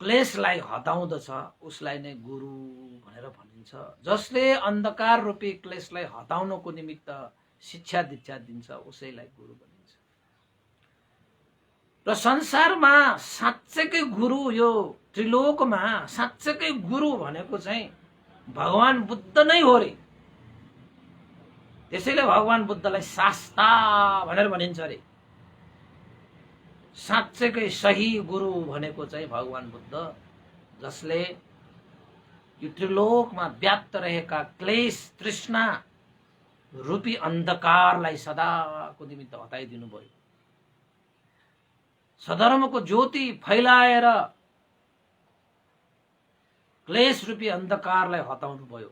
क्लेशलाई हटाउँदछ उसलाई नै गुरु भनेर भनिन्छ। जसले अन्धकार रूपी क्लेशलाई हटाउनको निमित्त शिक्षा दीक्षा दिन्छ उसैलाई गुरु भनिन्छ। र संसारमा साँच्चैकै गुरु, यो त्रिलोकमा साँच्चैकै गुरु भनेको चाहिँ भगवान बुद्ध नै हो रे। त्यसैले भगवान बुद्धलाई शास्ता भनेर भनिन्छ रे। साँच्चैकै सही गुरु भनेको चाहिँ भगवान बुद्ध, जसले यो त्रिलोकमा व्याप्त रहेका क्लेश तृष्णा रूपी अन्धकारलाई सदाको निमित्त हटाइदिनु भयो। सधर्मको ज्योति फैलाएर क्लेश रूपी अन्धकारलाई हटाउनु भयो।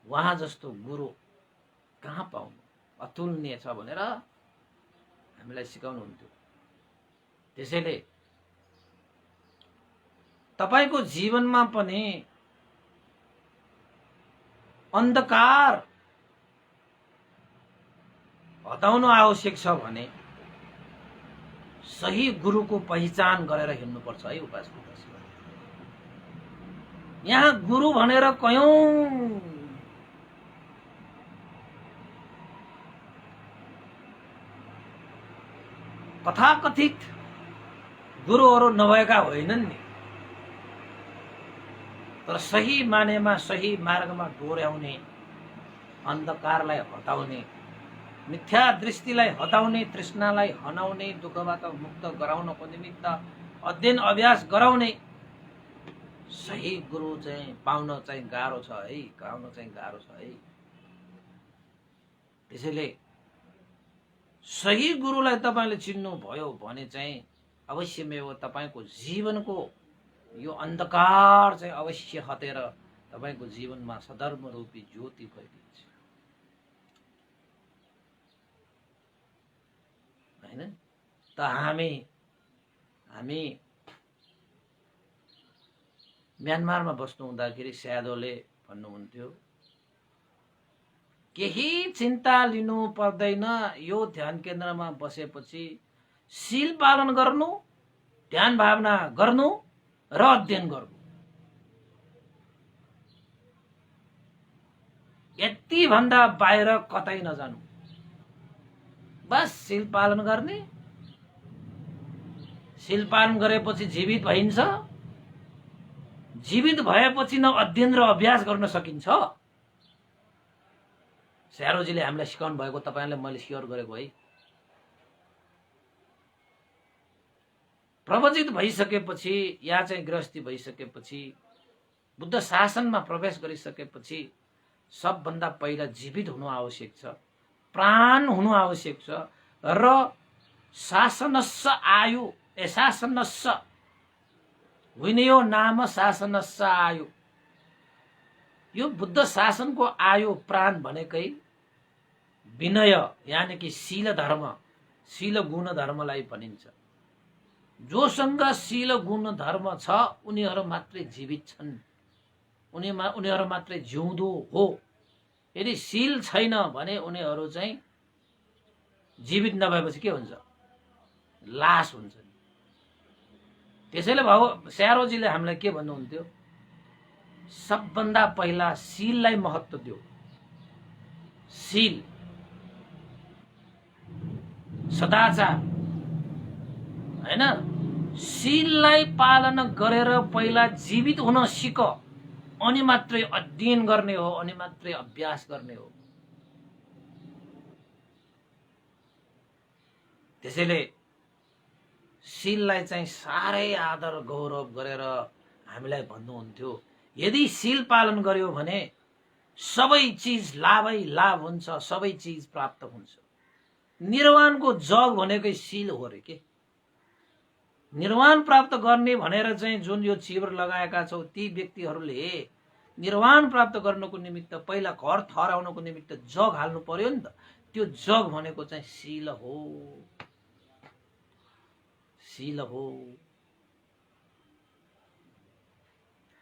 वहाँ जस्तो गुरु कहाँ पाउनु, अतुलनीय छ भनेर हामीलाई सिकाउनुहुन्थ्यो। त्यसैले तपाईको जीवनमा पनि अन्धकार हटाउनु आवश्यक छ भने सही गुरुको पहिचान गरेर हिँड्नुपर्छ है उपासक। यहाँ गुरु भनेर कयौं कथाकथित गुरुहरू नभएका होइनन् नि, तर सही मानेमा सही मार्गमा डोर्याउने, अन्धकारलाई हटाउने, मिथ्या दृष्टिलाई हटाउने, तृष्णालाई हटाउने, दुःखबाट मुक्त गराउनको निमित्त अध्ययन अभ्यास गराउने सही गुरु चाहिँ पाउन चाहिँ गाह्रो छ है, पाउन चाहिँ गाह्रो छ है। त्यसैले सही गुरुलाई तपाईले चिन्नु भयो भने चाहिँ अवश्यमेव तपाईको जीवनको यो अन्धकार चाहिँ अवश्य हटेर तपाईको जीवनमा सधर्म रूपी ज्योति फैलिन्छ हैन। त हामी म्यानमारमा बस्नु हुँदाखेरि स्यादोले भन्नुहुन्थ्यो, केही चिन्ता लिनु पर्दैन, यो ध्यान केन्द्रमा बसेपछि शील पालन गर्नु, ध्यान भावना गर्नु र अध्ययन गर्नु, यति भन्दा बाहिर कतै नजानु। बस शील पालन गर्ने, शील पालन गरेपछि जीवित भइन्छ, जीवित भएपछि न अध्ययन र अभ्यास गर्न सकिन्छ। स्यारोजीले हामीलाई सिकाउनु भएको तपाईहरुले मैले शेयर गरेको है। प्रवचित भइसकेपछि या चाहिँ गृहस्थी भइसकेपछि, बुद्ध शासनमा प्रवेश गरिसकेपछि सबभन्दा पहिला जीवित हुनु आवश्यक छ, प्राण हुनु आवश्यक छ र शासनस्स आयु, शासनस्स विनयो नाम शासनस्स आयु, यो बुद्ध शासनको आयु प्राण भनेकै विनय यानी कि शील धर्म, शील गुण धर्मलाई भनिन्छ। जोसँग शील गुण धर्म छ उनीहरू मात्रै जीवित छन्, उनीहरू मात्रै जिउँदो हो। यदि शील छैन भने उनीहरू चाहिँ जीवित नभएपछि के हुन्छ, लास हुन्छ। त्यसैले स्यारोजीले हामीलाई के भन्नुहुन्थ्यो, सबभन्दा पहिला शीललाई महत्त्व दियो। शील, सदाचार हैन, शीललाई पालन गरेर पहिला जीवित हुन सिक, अनि मात्रै अध्ययन गर्ने हो, अनि मात्रै अभ्यास गर्ने हो। त्यसैले शीललाई चाहिँ साह्रै आदर गौरव गरेर हामीलाई भन्नुहुन्थ्यो, यदि शील पालन गर्यो भने सबै चीज लाभै लाभ हुन्छ, सबै चीज प्राप्त हुन्छ। निर्वाणको जग भनेकै शील हो रे के। निर्वाण प्राप्त गर्ने भनेर चाहिँ जुन यो चिवर लगाएका छौ, ती व्यक्तिहरूले निर्वाण प्राप्त गर्नको निमित्त पहिला घर ठहराउनको निमित्त जग हाल्नु पर्यो नि त। त्यो जग भनेको चाहिँ शील हो, शील हो।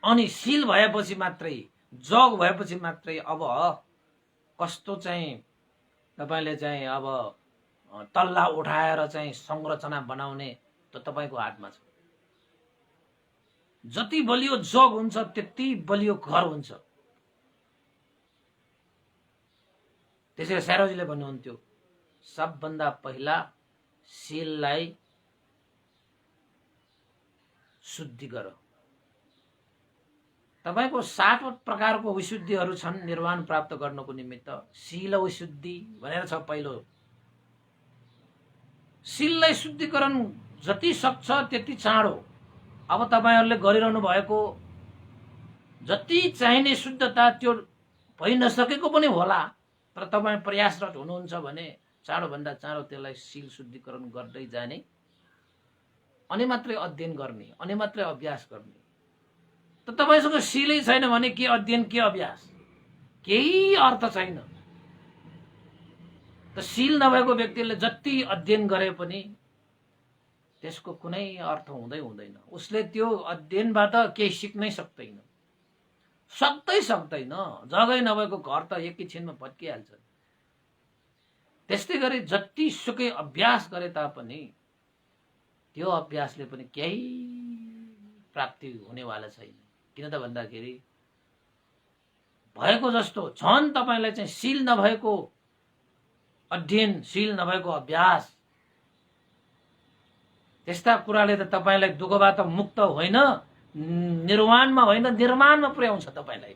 अनि शील भएपछि मात्रै, जग भएपछि मात्रै अब कस्तो चाहिँ तपाईले चाहिँ अब तल्ला उठाएर चाहिँ संरचना बनाउने त तपाईको हातमा छ। जति बलियो जग हुन्छ त्यति बलियो घर हुन्छ। त्यसैले स्यारोजीले भन्नुहुन्थ्यो, सबभन्दा पहिला शीललाई शुद्धि गर। तपाईको 60 प्रकारको विशुद्धिहरू छन् निर्वाण प्राप्त गर्नको निमित्त। शील विशुद्धि भनेर छ पहिलो। शीललाई शुद्धिकरण जति सक्छ त्यति चाँडो अब तपाईहरुले गरिरहनु भएको जति चाहिने शुद्धता त्यो भइ नसकेको पनि होला, तर तपाई प्रयासरत हुनुहुन्छ भने चाँडो भन्दा चाँडो त्यसलाई शील शुद्धिकरण गर्दै जाने, अनि मात्रै अध्ययन गर्ने, अनि मात्रै अभ्यास गर्ने। त तपाईसँग शीलै छैन भने के अध्ययन के अभ्यास, केही अर्थ छैन। त शील नभएको व्यक्तिले जति अध्ययन गरे पनि त्यसको कुनै अर्थ हुँदैन। उसले त्यो अध्ययनबाट केही सिक्नै सक्दैन। जगै नभएको घर त एकैछिनमा भत्किहाल्छ। त्यस्तै गरी जति सुकै अभ्यास गरे तापनि त्यो अभ्यासले पनि केही प्राप्ति हुनेवाला छैन। किन त भन्दाखेरि भएको जस्तो झन् तपाईलाई चाहिँ शील नभएको अध्ययन, शील नभएको अभ्यास, त्यस्ता कुराले त तपाईलाई दुःखबाट मुक्त होइन, निर्वाणमा होइन निर्माणमा पुर्याउँछ तपाईलाई।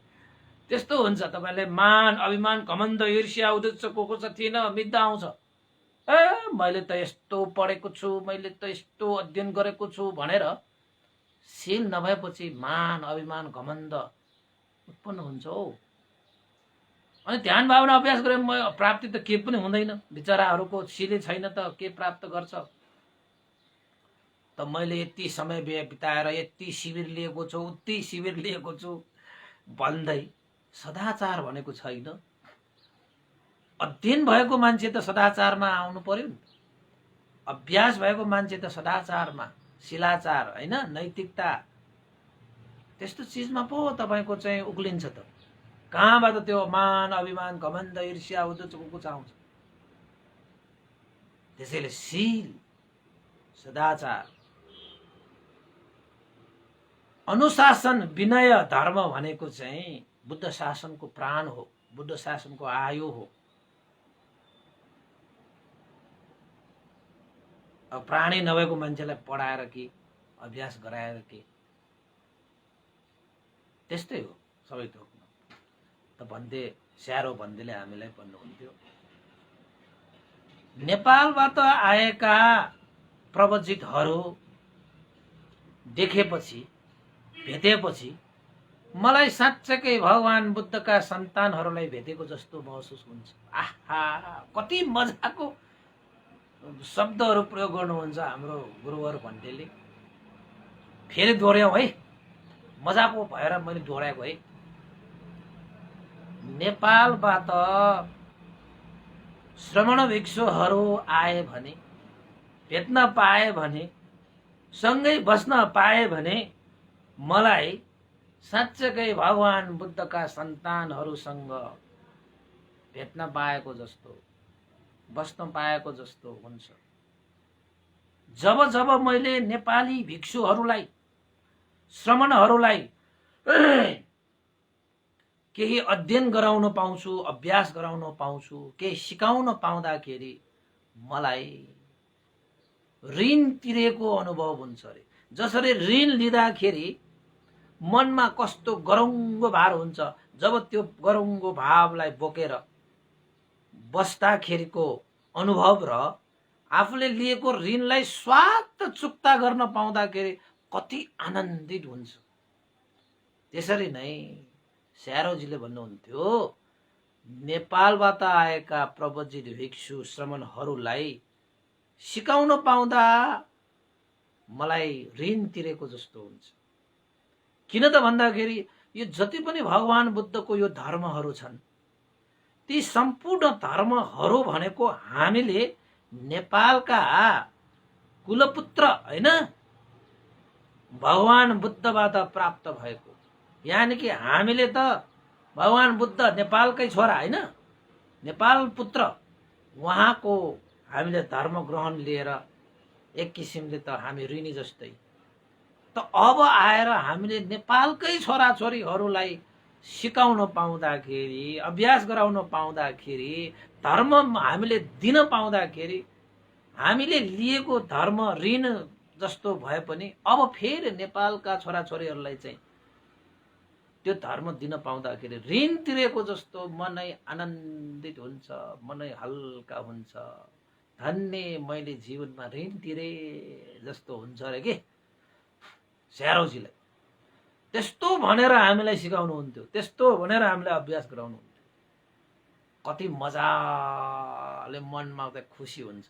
त्यस्तो हुन्छ। तपाईले मान, अभिमान, घमण्ड, ईर्ष्या, उद्देश्य को छ थिएन, मिद्दा आउँछ। मैले त यस्तो पढेको छु, मैले त यस्तो अध्ययन गरेको छु भनेर शील नभएपछि मान, अभिमान, घमण्ड उत्पन्न हुन्छ हो। अनि ध्यान भावना अभ्यास गरे प्राप्ति त के पनि हुँदैन। बिचराहरूको शीलै छैन त के प्राप्त गर्छ त? मैले यति समय बिताएर यति शिविर लिएको छु, उति शिविर लिएको छु भन्दै सदाचार भनेको छैन। अध्ययन भएको मान्छे त सदाचारमा आउनु पर्यो नि। अभ्यास भएको मान्छे त सदाचारमा, शिलाचार होइन, नैतिकता त्यस्तो चिजमा पो तपाईको चाहिँ उक्लिन्छ त। कहाँबाट त्यो मान, अभिमान, घमण्ड, ईर्ष्या, उद्देश्य को आउँछ? त्यसैले शील, सदाचार, अनुशासन, विनय, धर्म भनेको चाहिँ बुद्ध शासनको प्राण हो, बुद्ध शासनको आयु हो। अब प्राणी नभएको मान्छेलाई पढाएर कि अभ्यास गराएर कि त्यस्तै हो सबै थोक त भन्थे। स्यारो भन्देले हामीलाई भन्नुहुन्थ्यो, नेपालबाट आएका प्रवजितहरू देखेपछि, भेटेपछि मलाई साँच्चै भगवान बुद्धका सन्तानहरूलाई भेटेको जस्तो महसुस हुन्छ। आहा, कति मजाको शब्दहरू प्रयोग गर्नुहुन्छ हाम्रो गुरुवर भन्टेले। फेरि दोहोऱ्याउँ है, मजा पो भएर मैले दोहोऱ्याएको है। नेपालबाट श्रमण भिक्षुहरू आए भने, भेट्न पाए भने, सँगै बस्न पाए भने मलाई साँच्चै भगवान बुद्धका सन्तानहरूसँग भेट्न पाएको जस्तो, बस्न पाएको जस्तो हुन्छ। जब जब मैले नेपाली भिक्षुहरूलाई, श्रमणहरूलाई केही अध्ययन गराउन पाउँछु, अभ्यास गराउन पाउँछु, केही सिकाउन पाउँदाखेरि मलाई ऋण तिरेको अनुभव हुन्छ अरे। जसरी ऋण लिँदाखेरि मनमा कस्तो गरुङ्गो भार हुन्छ, जब त्यो गरुङ्गो भावलाई बोकेर बस्दाखेरिको अनुभव र आफूले लिएको ऋणलाई स्वात्त चुक्ता गर्न पाउँदाखेरि कति आनन्दित हुन्छ। त्यसरी नै स्यारोजीले भन्नुहुन्थ्यो, नेपालबाट आएका प्रवजित भिक्षु श्रमणहरूलाई सिकाउन पाउँदा मलाई ऋण तिरेको जस्तो हुन्छ। किन त भन्दाखेरि यो जति पनि भगवान बुद्धको यो धर्महरू छन्, ती सम्पूर्ण धर्महरू भनेको हामीले नेपालका कुलपुत्र होइन, भगवान बुद्धबाट प्राप्त भएको। यानि कि हामीले त भगवान बुद्ध नेपालकै छोरा होइन, नेपाल पुत्र, उहाँको हामीले धर्म ग्रहण लिएर एक किसिमले त हामी ऋणी जस्तै। त अब आएर हामीले नेपालकै छोराछोरीहरूलाई सिकाउन पाउँदाखेरि, अभ्यास गराउन पाउँदाखेरि, धर्म हामीले दिन पाउँदाखेरि हामीले लिएको धर्म ऋण जस्तो भए पनि अब फेरि नेपालका छोराछोरीहरूलाई चाहिँ त्यो धर्म दिन पाउँदाखेरि ऋण तिरेको जस्तो मनै आनन्दित हुन्छ, मनै हल्का हुन्छ। धन्य मैले जीवनमा ऋण तिरे जस्तो हुन्छ अरे के स्यारोजीलाई। त्यस्तो भनेर हामीलाई सिकाउनुहुन्थ्यो, त्यस्तो भनेर हामीलाई अभ्यास गराउनुहुन्थ्यो। कति मजाले मनमा त खुसी हुन्छ।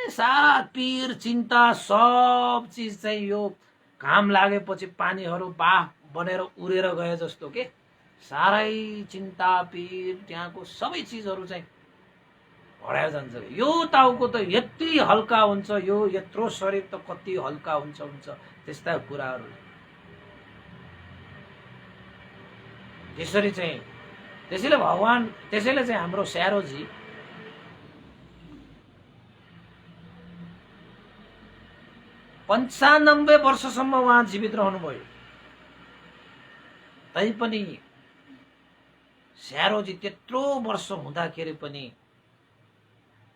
सारा पीर चिन्ता सब चिज चाहिँ यो घाम लागेपछि पानीहरू बाफ बनेर उडेर गए जस्तो के सारै चिन्ता पीर त्यहाँको सबै चिजहरू चाहिँ हराएर जान्छ। यो टाउको त यति हल्का हुन्छ, यो यत्रो शरीर त कति हल्का हुन्छ त्यस्ता कुराहरू। त्यसरी चाहिँ त्यसैले भगवान, त्यसैले चाहिँ हाम्रो स्यारोजी 95 वर्षसम्म उहाँ जीवित रहनुभयो। तैपनि स्यारोजी त्यत्रो वर्ष हुँदाखेरि पनि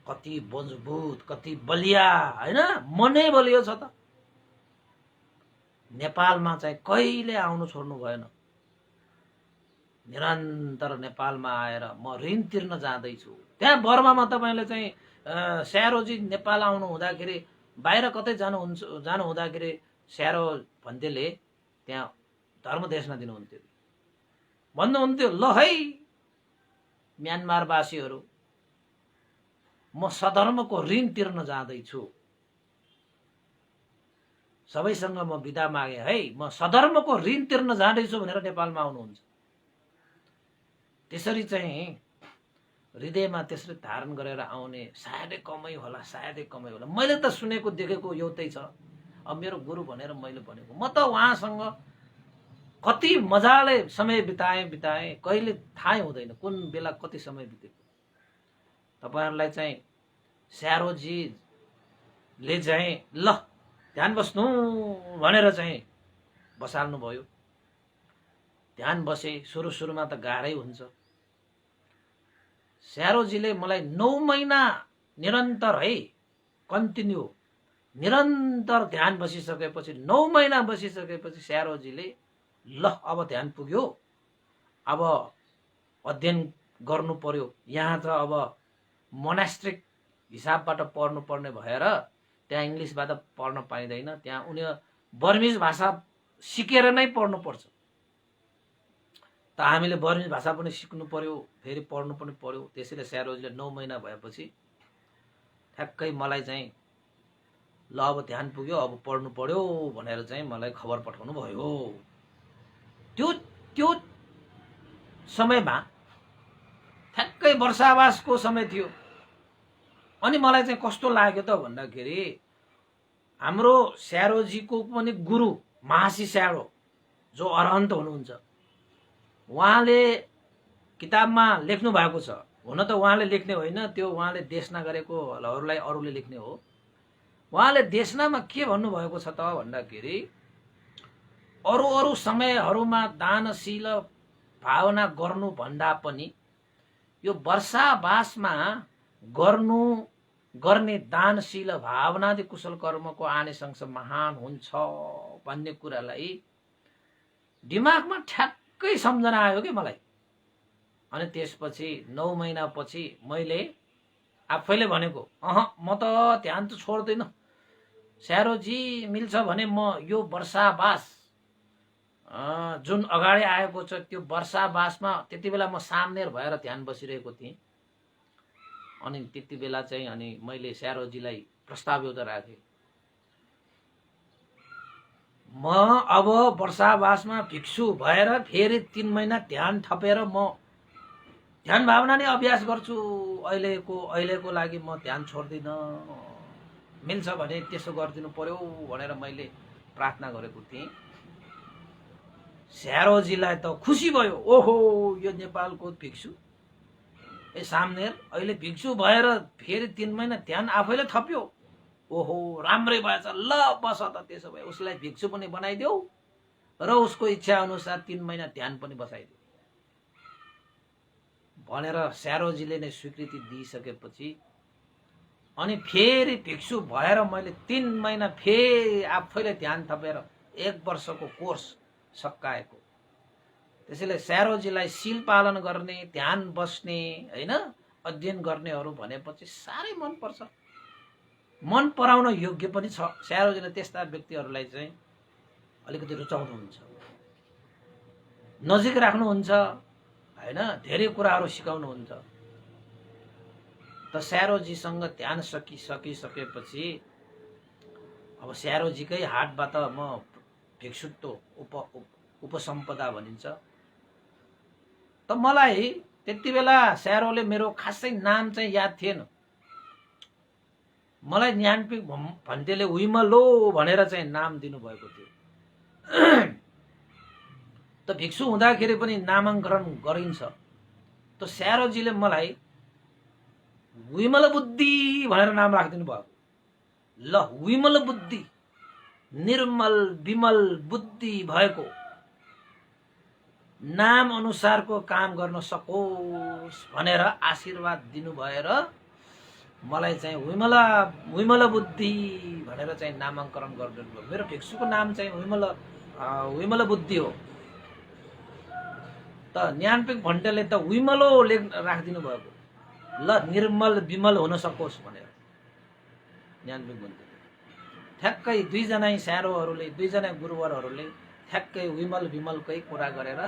कति मजबुत, कति बलिया, हैन? मनै बलियो छ त। नेपालमा चाहिँ कहिले आउनु छोड्नु भएन। निरन्तर नेपालमा आएर म ऋण तिर्न जाँदैछु। त्यहाँ बर्मामा तपाईँले चाहिँ स्यारोजी नेपाल आउनु हुँदाखेरि, बाहिर कतै जानु हुँदाखेरि स्यारो भन्देले त्यहाँ धर्म देशना दिनुहुन्थ्यो। भन्नुहुन्थ्यो, ल है म्यानमारवासीहरू, म सधर्मको ऋण तिर्न जाँदैछु, सबैसँग म बिदा मागे है, म सधर्मको ऋण तिर्न जाँदैछु भनेर नेपालमा आउनुहुन्छ। त्यसरी चाहिँ हृदयमा त्यसरी धारण गरेर आउने सायदै कमै होला, सायदै कमै होला। मैले त सुनेको देखेको एउटै छ। अब मेरो गुरु भनेर मैले भनेको, म त उहाँसँग कति मजाले समय बिताएँ, कहिले थाहै हुँदैन कुन बेला कति समय बितेको। तपाईहरुलाई चाहिँ स्यारोजीले चाहिँ ल ध्यान बस्नु भनेर चाहिँ बसाल्नु भयो। ध्यान बसे, सुरुमा त गाह्रै हुन्छ। स्यारोजीले मलाई 9 महिना निरन्तर है कन्टिन्यू निरन्तर ध्यान बसिसकेपछि, 9 महिना बसिसकेपछि स्यारोजीले ल अब ध्यान पुग्यो, अब अध्ययन गर्नु पर्यो। यहाँ त अब मोनास्ट्रिक हिसाबबाट पढ्नु पर्ने भएर त्यहाँ इंग्लिशबाट पढ्न पाइँदैन। त्यहाँ उनी बर्मिज भाषा सिकेर नै पढ्नु पर्छ। त हामीले बर्मिज भाषा पनि सिक्नु पर्यो, फेरि पढ्नु पनि पर्यो। त्यसैले स्यारोजीले 9 महिना भएपछि ठ्याक्कै मलाई चाहिँ ल अब ध्यान पुग्यो, अब पढ्नु पर्यो भनेर चाहिँ मलाई खबर पठाउनु भयो। त्यो समयमा ठ्याक्कै वर्षावासको समय थियो। अनि मलाई चाहिँ कस्तो लाग्यो त भन्दाखेरि, हाम्रो स्यारोजीको पनि गुरु महासी स्यारो जो अरहन्त हुनुहुन्छ, उहाँले किताबमा लेख्नु भएको छ। हुन त उहाँले लेख्ने होइन, त्यो उहाँले देशना गरेकोहरूलाई अरूले लेख्ने हो। उहाँले देशनामा के भन्नुभएको छ त भन्दाखेरि, अरू समयहरूमा दानशील भावना गर्नु भन्दा पनि यो वर्षावासमा गर्ने दानशील भावनादि कुशल कर्मको आनिसंस महान हुन्छ भन्ने कुरालाई दिमागमा ठ्याक्कै सम्झना आयो के मलाई। अनि त्यसपछि 9 महिनापछि मैले आफैले भनेको, म त ध्यान त छोड्दैन, स्यारोजी मिल्छ भने म यो वर्षावास जुन अगाडि आएको छ त्यो वर्षावासमा त्यति बेला म सामनेर भएर ध्यान बसिरहेको थिएँ। अनि त्यति बेला चाहिँ अनि मैले स्यारोजीलाई प्रस्ताव एउटा राखेँ, म अब वर्षावासमा भिक्षु भएर फेरि 3 महिना ध्यान थपेर म ध्यान भावना नै अभ्यास गर्छु। अहिलेको लागि म ध्यान छोड्दिन, मिल्छ भने त्यसो गरिदिनु पर्यो भनेर मैले प्रार्थना गरेको थिएँ। स्यारोजीलाई त खुसी भयो, ओहो यो नेपालको भिक्षु सामनेर अहिले भिक्षु भएर फेरि 3 महिना ध्यान आफैले थप्यो, ओहो राम्रै भएछ, ल बस त त्यसो भए उसलाई भिक्षु पनि बनाइदेऊ र उसको इच्छा अनुसार 3 महिना ध्यान पनि बसाइदेऊ भनेर स्यारोजीले नै स्वीकृति दिइसकेपछि अनि फेरि भिक्षु भएर मैले 3 महिना फेरि आफैले ध्यान थपेर 1 वर्षको कोर्स सकाएको। त्यसैले स्यारोजीलाई शील पालन गर्ने, ध्यान बस्ने, हैन, अध्ययन गर्नेहरू भनेपछि साह्रै मन पर्छ, मन पराउन योग्य पनि छ। स्यारोजीले त्यस्ता व्यक्तिहरूलाई चाहिँ अलिकति रुचाउनुहुन्छ, नजिक राख्नुहुन्छ, हैन, धेरै कुराहरू सिकाउनुहुन्छ। त स्यारोजीसँग ध्यान सकिसकेपछि अब स्यारोजीकै हातबाट म भिक्षुत्व उपसम्पदा भनिन्छ। त मलाई त्यति बेला स्यारोले मेरो खासै नाम चाहिँ याद थिएन। मलाई ज्ञानपीठ भन्टेले उइमलो भनेर चाहिँ नाम दिनुभएको थियो। त भिक्षु हुँदाखेरि पनि नामाङ्करण गरिन्छ। त स्यारोजीले मलाई विमल बुद्धि भनेर नाम राखिदिनु भएको। ल, विमल बुद्धि, निर्मल विमल बुद्धि भएको नाम अनुसारको काम गर्न सकोस् भनेर आशीर्वाद दिनु भएर मलाई चाहिँ विमल बुद्धि भनेर चाहिँ नामाङ्करण गरिदिनु भयो। मेरो भिक्षुको नाम चाहिँ विमल बुद्धि हो। त ज्ञानपीठ भन्टेले त विमलो राखिदिनु भएको। ल, निर्मल विमल हुन सकोस् भनेर ज्ञानपीठ भन्टेले ठ्याक्कै दुईजना स्यारोहरूले, दुईजना गुरुवरहरूले ठ्याक्कै विमल विमलकै कुरा गरेर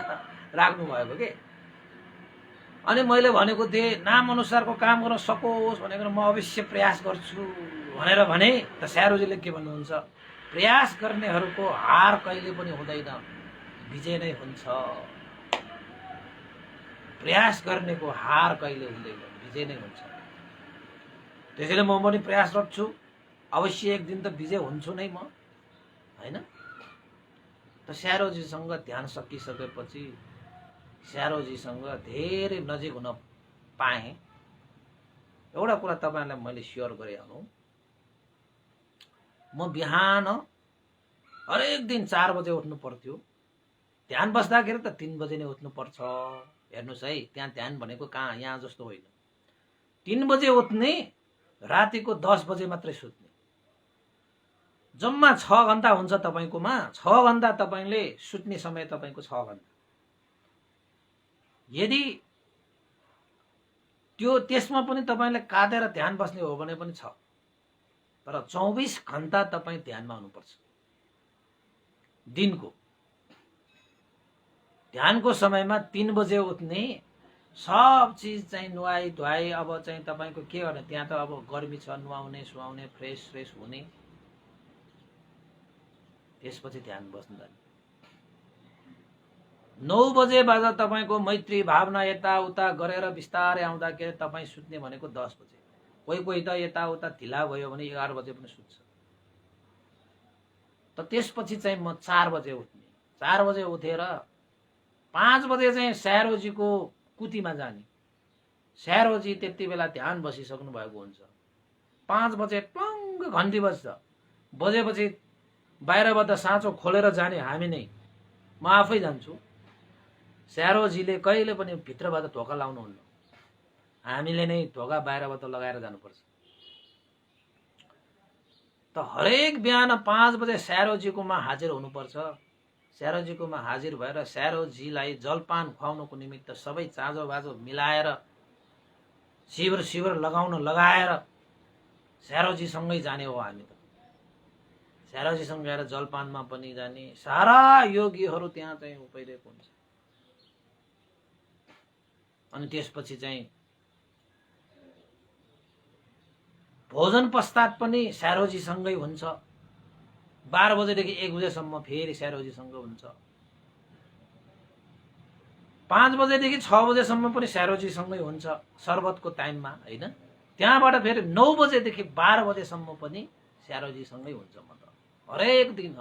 राख्नु भएको के। अनि मैले भनेको थिएँ नाम अनुसारको काम गर्न सकोस् भनेर म अवश्य प्रयास गर्छु भनेर भने। त स्यारोजीले के भन्नुहुन्छ, प्रयास गर्नेहरूको हार कहिले पनि हुँदैन, विजय नै हुन्छ। प्रयास गर्नेको हार कहिले हुँदैन, विजय नै हुन्छ। त्यसैले म पनि प्रयासरत छु। अवश्य एक दिन त विजय हुन्छु नै म, हैन। त स्यारोजीसँग ध्यान सकिसकेपछि स्यारोजीसँग धेरै नजिक हुन पाएँ। एउटा कुरा तपाईहरुलाई मैले सेयर गरिहालौँ, म बिहान हरेक दिन 4 बजे उठ्नु पर्थ्यो। ध्यान बस्दाखेरि त 3 बजे नै उठ्नु पर्छ। हेर्नुस् है, त्यहाँ ध्यान भनेको कहाँ यहाँ जस्तो होइन। 3 बजे उठ्ने, रातिको 10 बजे मात्रै सुत्ने। जम्मा 6 घण्टा हुन्छ तपाईकोमा। 6 घण्टा तपाईले सुत्ने समय तपाईको 6 घण्टा। यदि त्यो त्यसमा पनि तपाईले काटेर ध्यान बस्ने हो भने पनि छ, तर 24 घण्टा तपाई ध्यानमा हुनुपर्छ। दिनको ध्यानको समयमा 3 बजे उठ्ने, सब चीज चाहिँ नुहाई धुवाई, अब चाहिँ तपाईको के गर्ने, त्यहाँ त अब गर्मी छ, नुहाउने सुहाउने फ्रेस हुने, त्यसपछि ध्यान बस्न जाने। 9 बजेबाट तपाईको मैत्री भावना यताउता गरेर बिस्तारै आउँदाखेरि तपाई सुत्ने भनेको 10 बजे। कोही त यताउता ढिला भयो भने 11 बजे पनि सुत्छ। त त्यसपछि चाहिँ म 4 बजे उठ्ने। 4 बजे उठेर 5 बजे चाहिँ स्यारोजीको कुटीमा जाने। स्यारोजी त्यति बेला ध्यान बसिसक्नु भएको हुन्छ। 5 बजे टङ्ग घन्टी बज्छ। बजेपछि बाहिरबाट साँचो खोलेर जाने हामी नै, म आफै जान्छु। स्यारोजीले कहिले पनि भित्रबाट ढोका लाउनुहुन्न, हामीले नै ढोका बाहिरबाट लगाएर जानुपर्छ। त हरेक बिहान 5 बजे स्यारोजीकोमा हाजिर हुनुपर्छ। स्यारोजीकोमा हाजिर भएर स्यारोजीलाई जलपान खुवाउनको निमित्त सबै चाँजो बाजो मिलाएर शिविर लगाएर स्यारोजीसँगै जाने हो हामी। त स्यारोजीसँग गएर जलपानमा पनि जाने। सारा योगीहरू त्यहाँ चाहिँ उपैरहेको हुन्छ। अनि त्यसपछि चाहिँ भोजन पश्चात पनि स्यारोजीसँगै हुन्छ। 12 बजेदेखि 1 बजेसम्म फेरि स्यारोजीसँग हुन्छ। 5 बजेदेखि 6 बजेसम्म पनि स्यारोजीसँगै हुन्छ शरबतको टाइममा, हैन। त्यहाँबाट फेरि 9 बजेदेखि 12 बजेसम्म पनि स्यारोजीसँगै हुन्छ। म त हरेक दिन